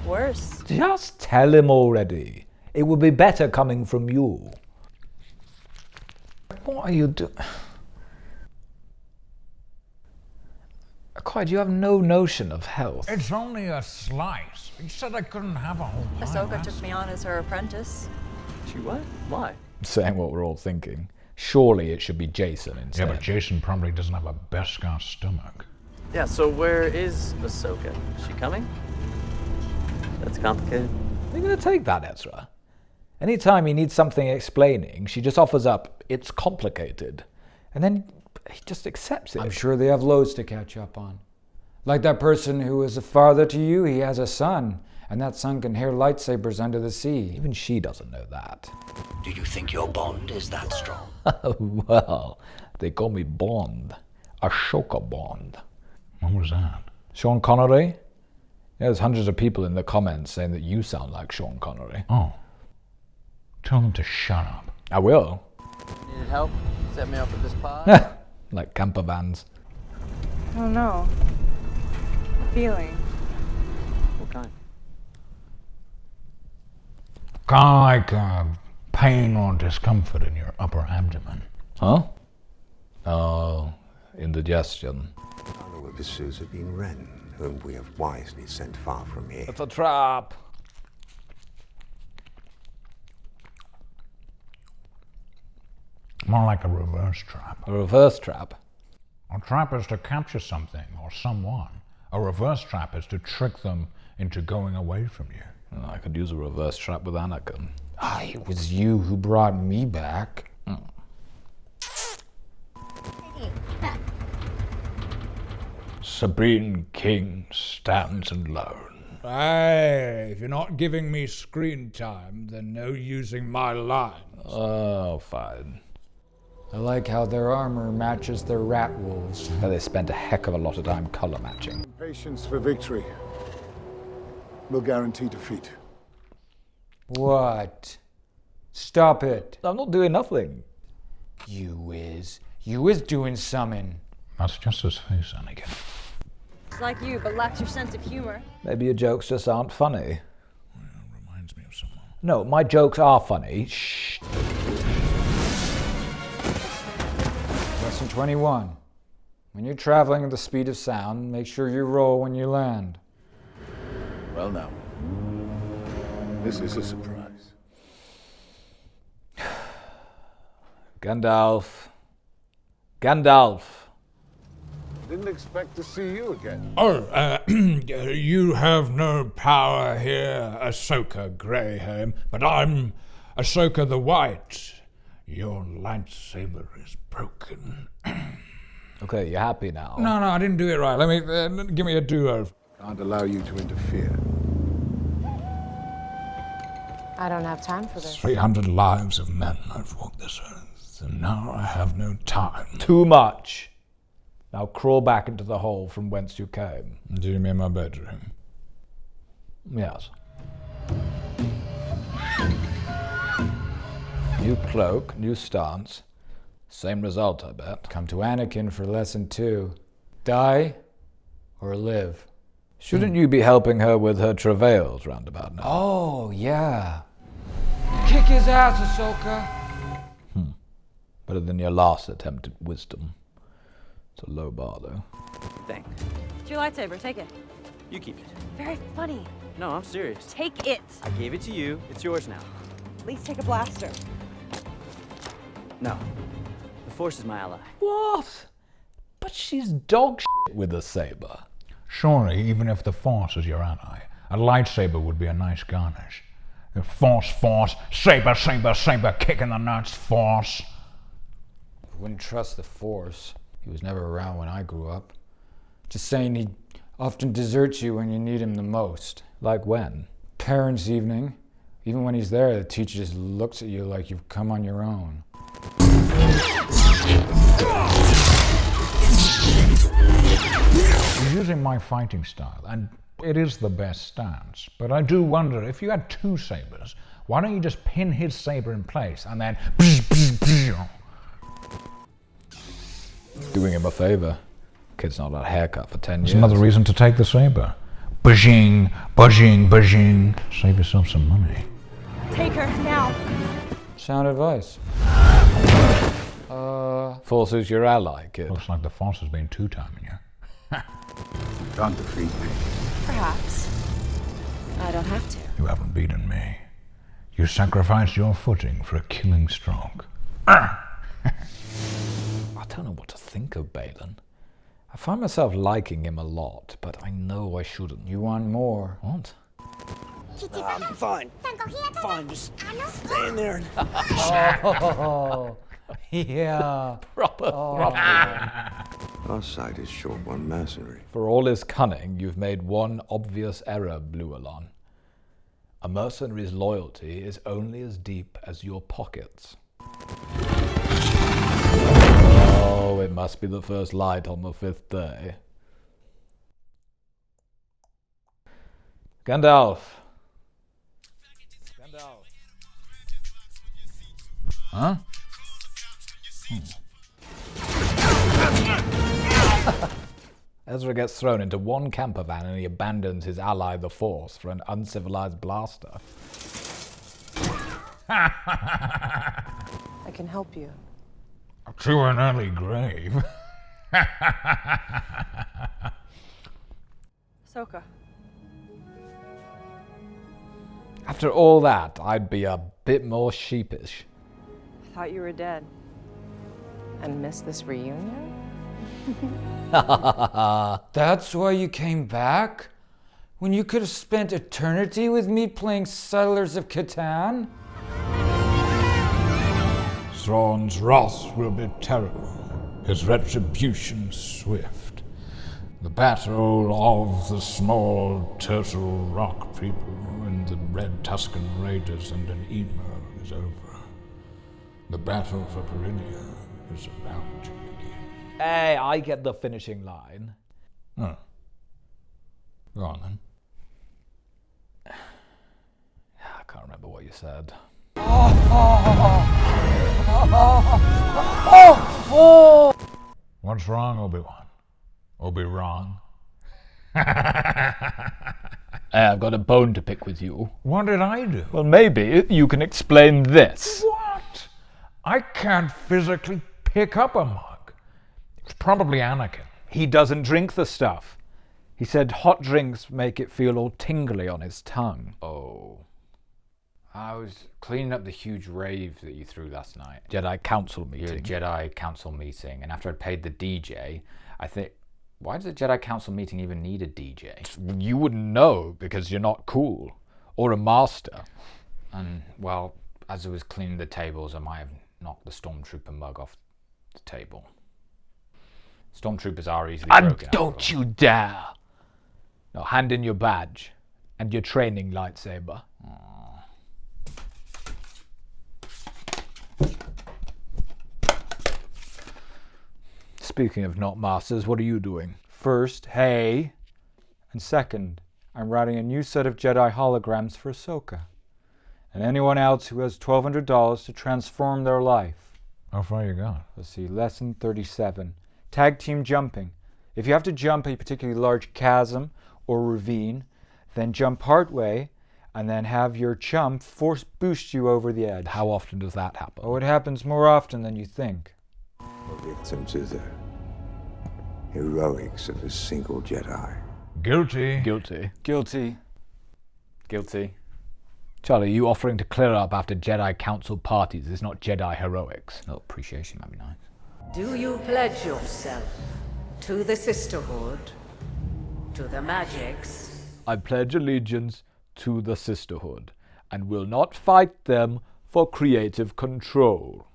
Worse. Just tell him already. It would be better coming from you. What are you doing? Quite, you have no notion of health. It's only a slice. You said I couldn't have a whole pie. Ahsoka took me on as her apprentice. She what? Why? Saying what we're all thinking. Surely it should be Jason instead. Yeah, but Jason probably doesn't have a Beskar stomach. Yeah, so where is Ahsoka? Is she coming? That's complicated. Are you going to take that, Ezra? Anytime he needs something explaining, she just offers up, it's complicated. And then he just accepts it. I'm sure they have loads to catch up on. Like that person who is a father to you, he has a son. And that son can hear lightsabers under the sea. Even she doesn't know that. Do you think your bond is that strong? Well, they call me Bond. Ashoka Bond. What was that? Sean Connery? Yeah, there's hundreds of people in the comments saying that you sound like Sean Connery. Oh. Tell them to shut up. I will. Needed help? Set me up with this pod? Like camper vans. I don't know. Feeling. What kind? Like pain or discomfort in your upper abdomen. Huh? Oh, indigestion. Follower pursues have been Ren, whom we have wisely sent far from here. It's a trap. More like a reverse trap. A reverse trap? A trap is to capture something or someone. A reverse trap is to trick them into going away from you. Oh, I could use a reverse trap with Anakin. It was you who brought me back. Sabine King stands alone. Hey, if you're not giving me screen time, then no using my lines. Oh, fine. I like how their armor matches their rat wolves. They spent a heck of a lot of time color matching. Patience for victory will guarantee defeat. What? Stop it. I'm not doing nothing. You is doing something. That's just his face, Anakin. It's like you, but lacks your sense of humor. Maybe your jokes just aren't funny. Well, reminds me of someone. No, my jokes are funny. Shh. Lesson 21. When you're traveling at the speed of sound, make sure you roll when you land. Well now, this is a surprise. Gandalf. Gandalf. Didn't expect to see you again. Oh, you have no power here, Ahsoka Greyham, but I'm Ahsoka the White. Your lightsaber is broken. Okay, you're happy now? No, I didn't do it right. Let me give me a do-over. Can't allow you to interfere. I don't have time for this. 300 lives of men have walked this earth, and now I have no time. Too much. Now crawl back into the hole from whence you came. Do you mean my bedroom? Yes. New cloak, new stance. Same result, I bet. Come to Anakin for lesson 2. Die or live. Shouldn't you be helping her with her travails roundabout now? Oh, yeah. Kick his ass, Ahsoka! Better than your last attempt at wisdom. It's a low bar, though. Thanks. It's your lightsaber. Take it. You keep it. Very funny. No, I'm serious. Take it. I gave it to you. It's yours now. At least take a blaster. No. The Force is my ally. What? But she's dog shit with a saber. Surely, even if the Force is your ally, a lightsaber would be a nice garnish. The Force, saber, kick in the nuts, Force. Wouldn't trust the Force. He was never around when I grew up. Just saying he often deserts you when you need him the most. Like when? Parents' evening. Even when he's there, the teacher just looks at you like you've come on your own. You're using my fighting style, and it is the best stance. But I do wonder, if you had 2 sabers, why don't you just pin his saber in place and then... Doing him a favor. Kid's not had a haircut for 10 years. That's another reason to take the saber. Bajing. Save yourself some money. Take her now. Sound advice. Force is your ally, kid. Looks like the Force has been 2-timing you. Can't defeat me. Perhaps. I don't have to. You haven't beaten me. You sacrificed your footing for a killing stroke. I don't know what to think of Balin. I find myself liking him a lot, but I know I shouldn't. You want more. What? I'm fine. Fine, just stay in there. Oh, yeah. Proper. Our side is short on mercenary. For all his cunning, you've made one obvious error, Blue Alon. A mercenary's loyalty is only as deep as your pockets. Oh, it must be the first light on the 5th day. Gandalf. Huh? Ezra gets thrown into one camper van and he abandons his ally, the Force, for an uncivilized blaster. I can help you. To an early grave. Ahsoka. After all that, I'd be a bit more sheepish. I thought you were dead. And miss this reunion? That's why you came back? When you could have spent eternity with me playing Settlers of Catan? Thrawn's wrath will be terrible, his retribution swift. The battle of the small turtle rock people and the red Tuscan raiders and an emo is over. The battle for Peridia is about to begin. Hey, I get the finishing line. Oh. Go on then. I can't remember what you said. What's wrong, Obi-Wan? Obi-Wrong? Hey, I've got a bone to pick with you. What did I do? Well, maybe you can explain this. What? I can't physically pick up a mug. It's probably Anakin. He doesn't drink the stuff. He said hot drinks make it feel all tingly on his tongue. Oh. I was cleaning up the huge rave that you threw last night. Jedi Council meeting. Your Jedi Council meeting. And after I'd paid the DJ, I think, why does a Jedi Council meeting even need a DJ? You wouldn't know because you're not cool. Or a master. And, well, as I was cleaning the tables, I might have knocked the Stormtrooper mug off the table. Stormtroopers are easily broken. And don't you dare! Now hand in your badge and your training lightsaber. Speaking of not masters, what are you doing? First, hey. And second, I'm writing a new set of Jedi holograms for Ahsoka. And anyone else who has $1,200 to transform their life. How far you got? Let's see, lesson 37. Tag team jumping. If you have to jump a particularly large chasm or ravine, then jump partway and then have your chump force boost you over the edge. How often does that happen? Oh, it happens more often than you think. The victims of the heroics of a single Jedi. Guilty. Guilty. Guilty. Guilty. Charlie, you offering to clear up after Jedi Council parties is not Jedi heroics. A little appreciation might be nice. Do you pledge yourself to the Sisterhood, to the Magics? I pledge allegiance to the Sisterhood and will not fight them for creative control.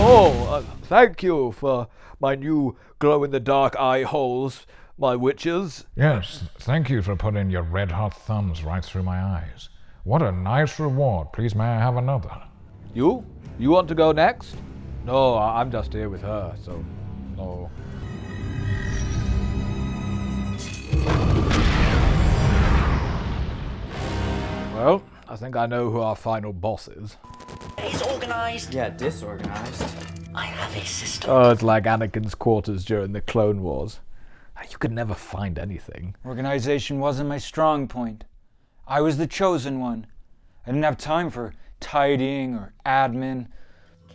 Oh, thank you for my new glow-in-the-dark eye holes, my witches. Yes, thank you for putting your red-hot thumbs right through my eyes. What a nice reward. Please, may I have another? You? You want to go next? No, I'm just here with her, so no. Well, I think I know who our final boss is. He's organized. Yeah, disorganized. I have a system. Oh, it's like Anakin's quarters during the Clone Wars. You could never find anything. Organization wasn't my strong point. I was the chosen one. I didn't have time for tidying or admin.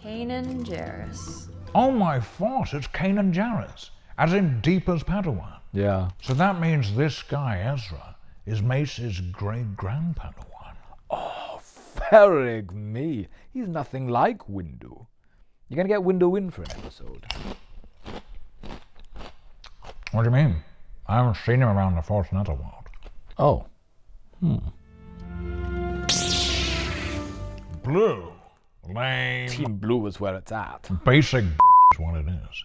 Kanan Jarrus. Oh my force, it's Kanan Jarrus, as in Deepa's Padawan. Yeah. So that means this guy, Ezra, is Mace's great-grandpadawan. Oh, ferrig me. He's nothing like Windu. You're going to get Windu in for an episode. What do you mean? I haven't seen him around the Force Netherworld. Oh. Blue. Lame. Team Blue is where it's at. Basic is what it is.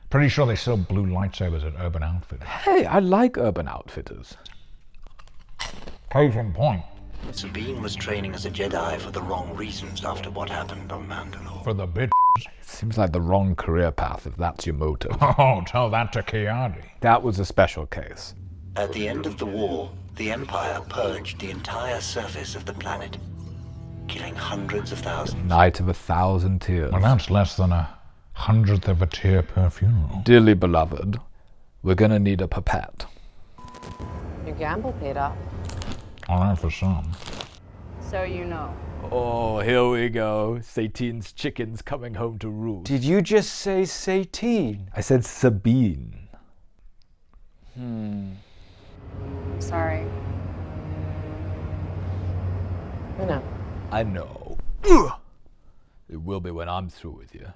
Pretty sure they sell blue lightsabers at Urban Outfitters. Hey, I like Urban Outfitters. Case in point. Sabine was training as a Jedi for the wrong reasons after what happened on Mandalore. For the bitch. Seems like the wrong career path if that's your motive. Oh, tell that to Kiadi. That was a special case. At the end of the war, the Empire purged the entire surface of the planet, killing hundreds of thousands. Night of 1,000 tears. Well, that's less than 100th of a tear per funeral. Dearly beloved, we're gonna need a pipette. Your gamble paid off. All right for some. So you know. Oh, here we go. Satine's chickens coming home to roost. Did you just say Satine? I said Sabine. Sorry. I know. I know. It will be when I'm through with you.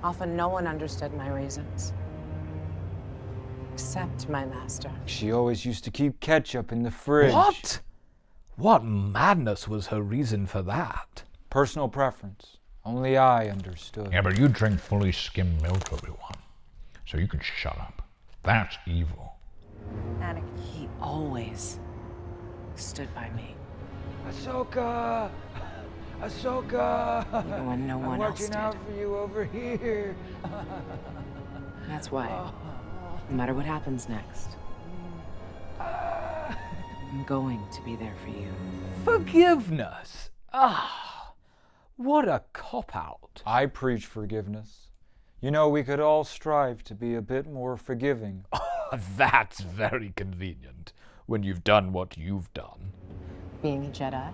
Often no one understood my reasons. Except my master. She always used to keep ketchup in the fridge. What? What madness was her reason for that? Personal preference. Only I understood. Yeah, but you drink fully skimmed milk, Obi-Wan. So you can shut up. That's evil. Anakin, he always stood by me. Ahsoka! Ahsoka! Even when no one else did. I'm watching out for you over here. That's why, no matter what happens next, I'm going to be there for you. Forgiveness? What a cop-out. I preach forgiveness. You know, we could all strive to be a bit more forgiving. That's very convenient when you've done what you've done. Being a Jedi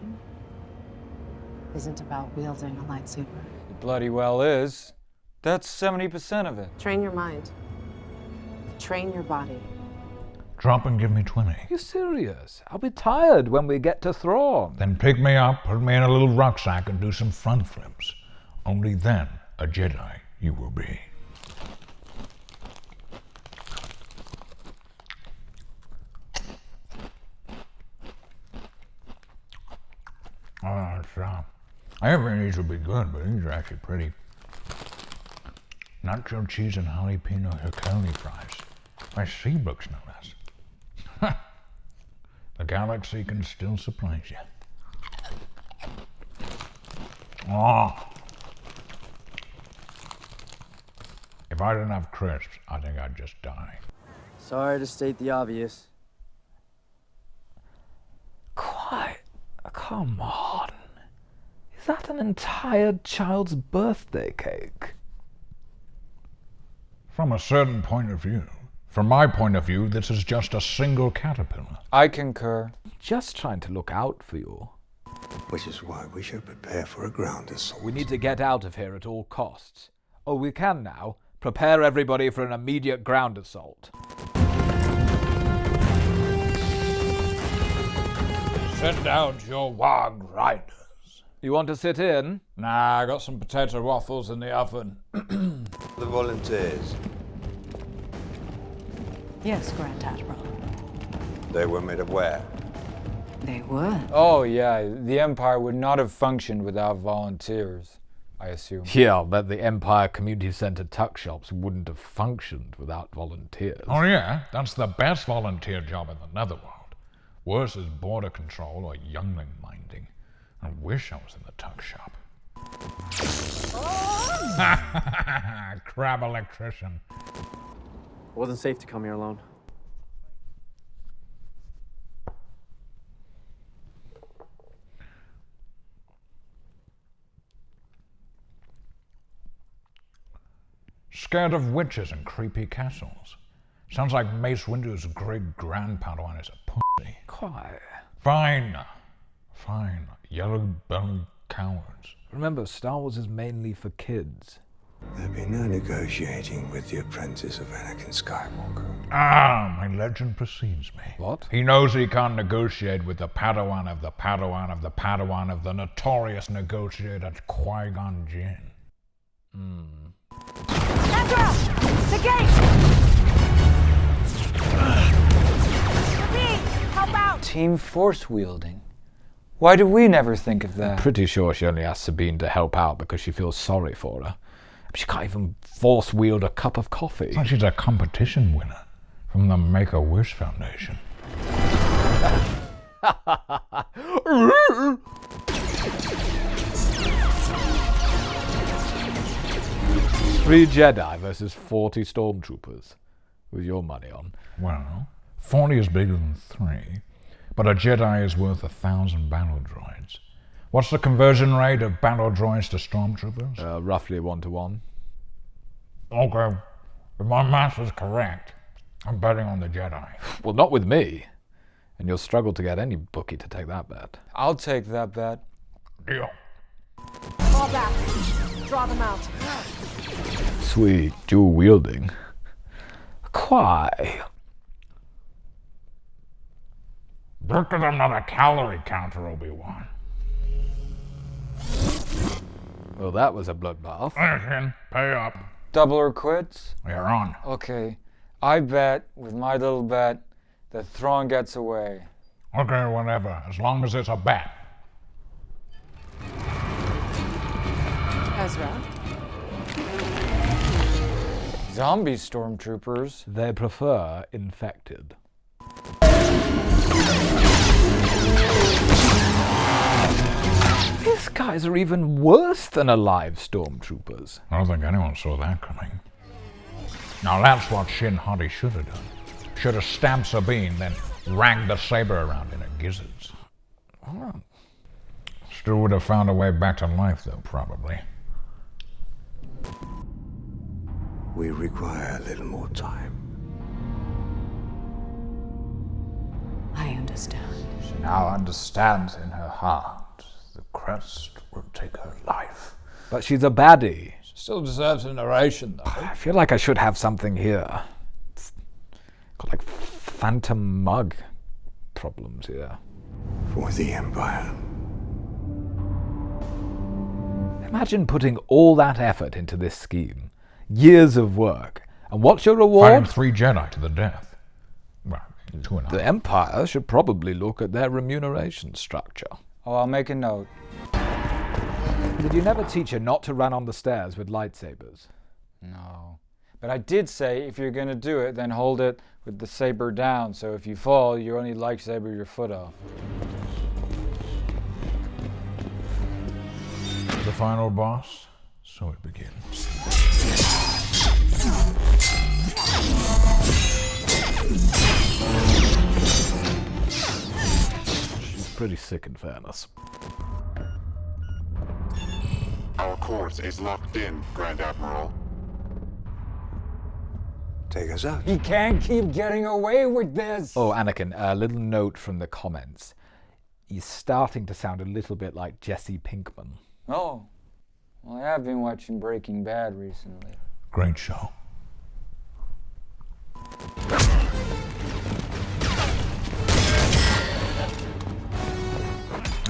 isn't about wielding a lightsaber. It bloody well is. That's 70% of it. Train your mind. Train your body. Drop and give me 20. You serious? I'll be tired when we get to Thrawn. Then pick me up, put me in a little rucksack, and do some front flips. Only then a Jedi you will be. I think these will be good, but these are actually pretty. Nacho cheese and jalapeno curly fries. By Seabrooks, no less. The galaxy can still surprise you. Oh. If I didn't have crisps, I think I'd just die. Sorry to state the obvious. Come on. Is that an entire child's birthday cake? From a certain point of view. From my point of view, this is just a single caterpillar. I concur. Just trying to look out for you. Which is why we should prepare for a ground assault. We need to get out of here at all costs. Oh, we can now. Prepare everybody for an immediate ground assault. Sit down to your wog riders. You want to sit in? Nah, I got some potato waffles in the oven. The volunteers, Yes, Grand Admiral. they were made aware. They were. Oh, yeah, the Empire would not have functioned without volunteers, I assume. Yeah, I'll bet the Empire Community Center tuck shops wouldn't have functioned without volunteers. Oh yeah, that's the best volunteer job in the Netherworld. Worse is border control or youngling minding. I wish I was in the tuck shop. Crab electrician. It wasn't safe to come here alone. Scared of witches and creepy castles. Sounds like Mace Windu's great-grandpadawan is a pussy. Quiet. Fine. Fine. Yellow-bellied cowards. Remember, Star Wars is mainly for kids. There'd be no negotiating with the apprentice of Anakin Skywalker. Ah, my legend precedes me. What? He knows he can't negotiate with the Padawan of the Padawan of the Padawan of the notorious negotiator Qui-Gon Jinn. Ezra! The gate! Sabine, help out! Team force wielding. Why do we never think of that? I'm pretty sure she only asked Sabine to help out because she feels sorry for her. She can't even force wield a cup of coffee. It's like she's a competition winner from the Make-A-Wish Foundation. 3 Jedi versus 40 stormtroopers. With your money on. Well, 40 is bigger than 3, but a Jedi is worth 1,000 battle droids. What's the conversion rate of battle droids to stormtroopers? Roughly 1-to-1. Okay, if my math is correct, I'm betting on the Jedi. Well, not with me. And you'll struggle to get any bookie to take that bet. I'll take that bet. Deal. Fall back. Draw them out. Sweet, dual wielding. Quai. Look at another calorie counter, Obi-Wan. Well, that was a bloodbath. Anakin, pay up. Double or quits? You're on. Okay, I bet, with my little bet, that Thrawn gets away. Okay, whatever, as long as it's a bet. Ezra? Zombie stormtroopers. They prefer infected. These guys are even worse than alive stormtroopers. I don't think anyone saw that coming. Now that's what Shin Hati should have done. Should have stabbed Sabine, then ragged the saber around in her gizzards. Oh. Still would have found a way back to life, though, probably. We require a little more time. I understand. She now understands in her heart the crest will take her life. But she's a baddie. Still deserves a narration, though. I feel like I should have something here. It's got like phantom mug problems here. For the Empire. Imagine putting all that effort into this scheme. Years of work. And what's your reward? Fighting 3 Jedi to the death. Well, 2.5. The Empire should probably look at their remuneration structure. Oh, I'll make a note. Did you never teach her not to run on the stairs with lightsabers? No. But I did say if you're going to do it, then hold it with the saber down, so if you fall, you only lightsaber your foot off. The final boss, so it begins. She's pretty sick in fairness. Our course is locked in, Grand Admiral. Take us out. He can't keep getting away with this! Oh, Anakin, a little note from the comments. He's starting to sound a little bit like Jesse Pinkman. Oh. Well, I have been watching Breaking Bad recently. Great show.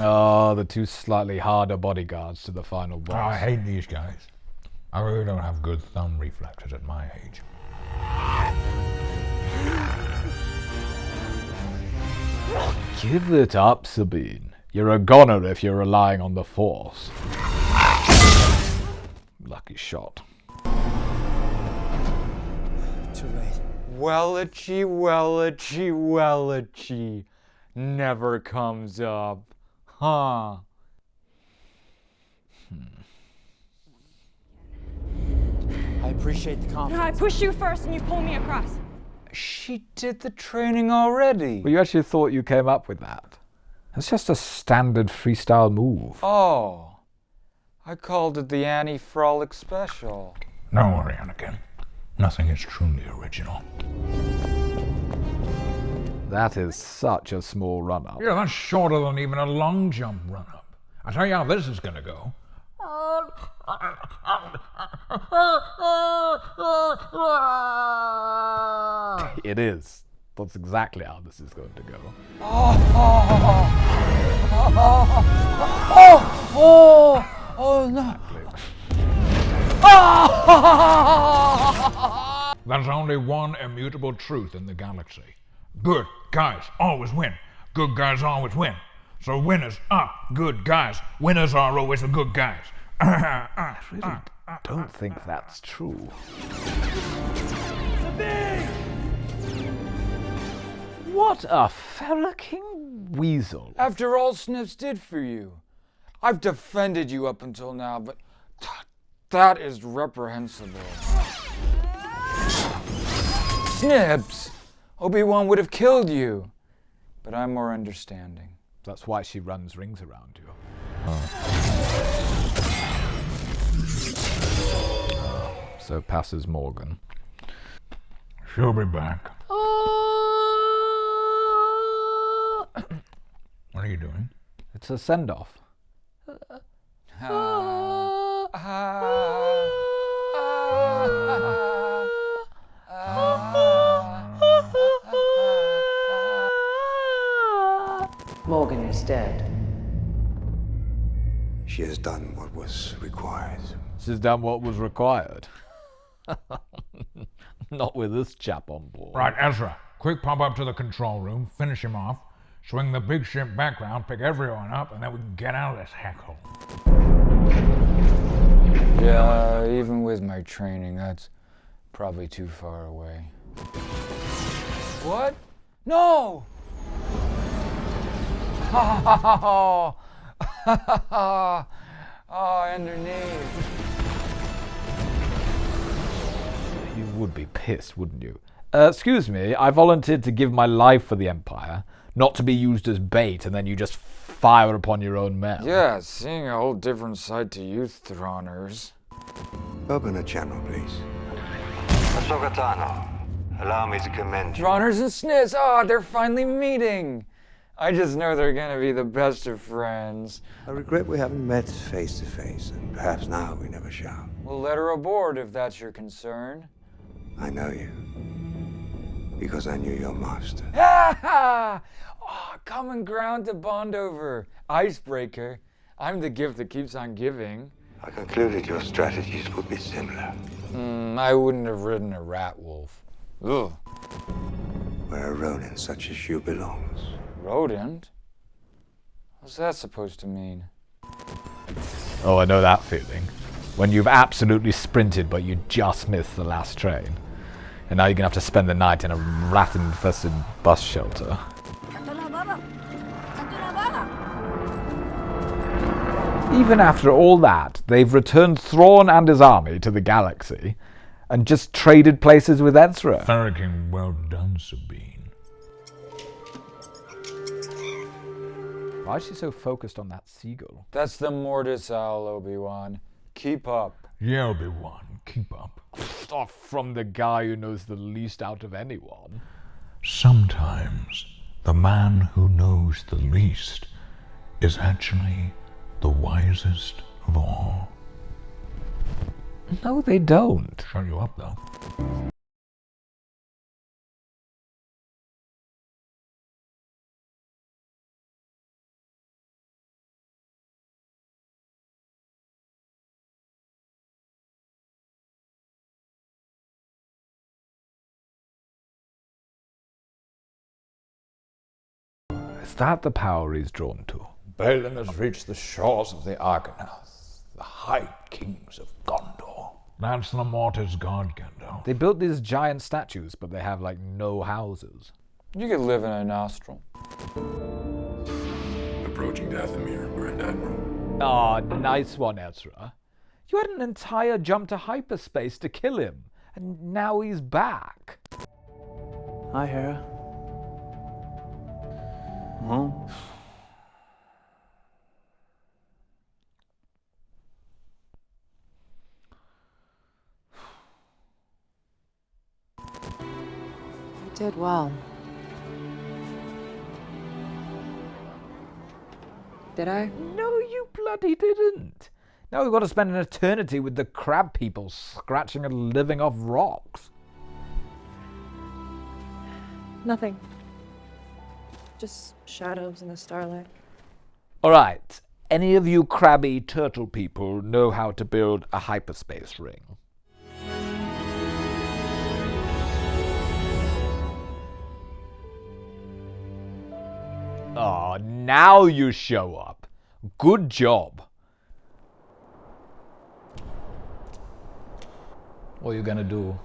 Oh, the 2 slightly harder bodyguards to the final boss. Oh, I hate these guys. I really don't have good thumb reflexes at my age. Give it up, Sabine. You're a goner if you're relying on the Force. Lucky shot. Too late. Wellichy. Never comes up. Huh. I appreciate the confidence. No, I push you first and you pull me across. She did the training already. Well, you actually thought you came up with that. That's just a standard freestyle move. Oh. I called it the Annie Frolic Special. Don't worry, Anakin. Nothing is truly original. That is such a small run-up. Yeah, that's shorter than even a long jump run-up. I'll tell you how this is going to go. It is. That's exactly how this is going to go. Oh no. There's only one immutable truth in the galaxy. Good guys always win. Good guys always win. So winners are good guys. Winners are always the good guys. I really don't think that's true. What a fellaking weasel. After all Snips did for you. I've defended you up until now, but that is reprehensible. Snips! Obi-Wan would have killed you. But I'm more understanding. That's why she runs rings around you. So passes Morgan. She'll be back. What are you doing? It's a send-off. Morgan is dead. She has done what was required. She's done what was required. Not with this chap on board. Right, Ezra. Quick pop up to the control room, finish him off, swing the big ship background, pick everyone up, and then we can get out of this heckhole. Yeah, even with my training, that's probably too far away. What? No! Oh, underneath. You would be pissed, wouldn't you? Excuse me, I volunteered to give my life for the Empire, not to be used as bait, and then you just fire upon your own men. Yeah, seeing a whole different side to youth Throners. Open the channel, please. Ahsoka, allow me to commend you. Throners and Sniz, they're finally meeting. I just know they're gonna be the best of friends. I regret we haven't met face to face, and perhaps now we never shall. We'll let her aboard if that's your concern. I know you. Because I knew your master. Ha ha! Oh, common ground to bond over. Icebreaker. I'm the gift that keeps on giving. I concluded your strategies would be similar. I wouldn't have ridden a rat wolf. Ugh. Where a rodent such as you belongs. Rodent? What's that supposed to mean? Oh, I know that feeling. When you've absolutely sprinted but you just missed the last train. And now you're gonna have to spend the night in a rat-infested bus shelter. Even after all that, they've returned Thrawn and his army to the galaxy and just traded places with Ezra. Farrakin, well done, Sabine. Why is she so focused on that seagull? That's the Mortis Owl, Obi-Wan. Keep up. Yeah, Obi-Wan, keep up. Off from the guy who knows the least out of anyone. Sometimes the man who knows the least is actually the wisest of all. No, they don't. Shut you up, though. Is that the power he's drawn to? Balin has reached the shores of the Argonath, the high kings of Gondor. That's the Mortis God, Gandalf. They built these giant statues, but they have, like, no houses. You could live in a nostril. Approaching Dathomir, Grand Admiral. Ah, nice one, Ezra. You had an entire jump to hyperspace to kill him, and now he's back. Hi, Hera. Home? You did well. Did I? No, you bloody didn't. Now we've got to spend an eternity with the crab people scratching and living off rocks. Nothing. Just shadows in the starlight. Alright, any of you crabby turtle people know how to build a hyperspace ring? Oh, now you show up. Good job. What are you gonna do?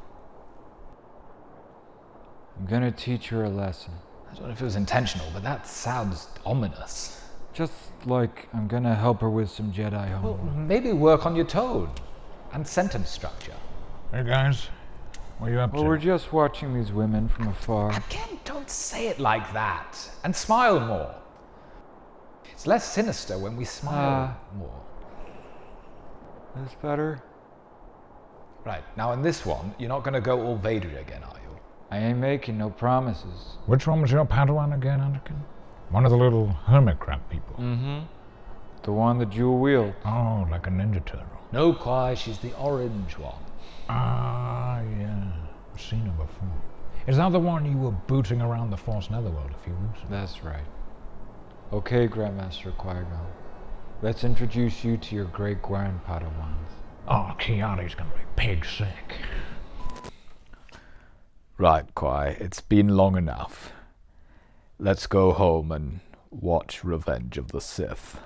I'm gonna teach her a lesson. I don't know if it was intentional, but that sounds ominous. Just like I'm gonna help her with some Jedi homework. Well, maybe work on your tone and sentence structure. Hey guys, what are you up to? Well, we're just watching these women from afar. Again, don't say it like that. And smile more. It's less sinister when we smile more. That's better. Right, now in this one, you're not gonna go all Vader again, are you? I ain't making no promises. Which one was your Padawan again, Anakin? One of the little hermit crab people. Mm-hmm. The one that Jewel wields. Oh, like a Ninja Turtle. No, Quai, she's the orange one. Ah, yeah. I've seen her before. Is that the one you were booting around the Force Netherworld a few weeks ago? That's right. Okay, Grandmaster Qui-Gon. Let's introduce you to your great-grand Padawans. Oh, Kiari's gonna be pig sick. Right, Quai, it's been long enough. Let's go home and watch Revenge of the Sith.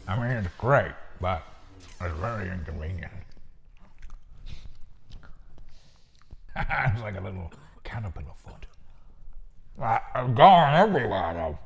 I mean, it's great, but it's very inconvenient. It's like a little caterpillar foot. Going everywhere, though.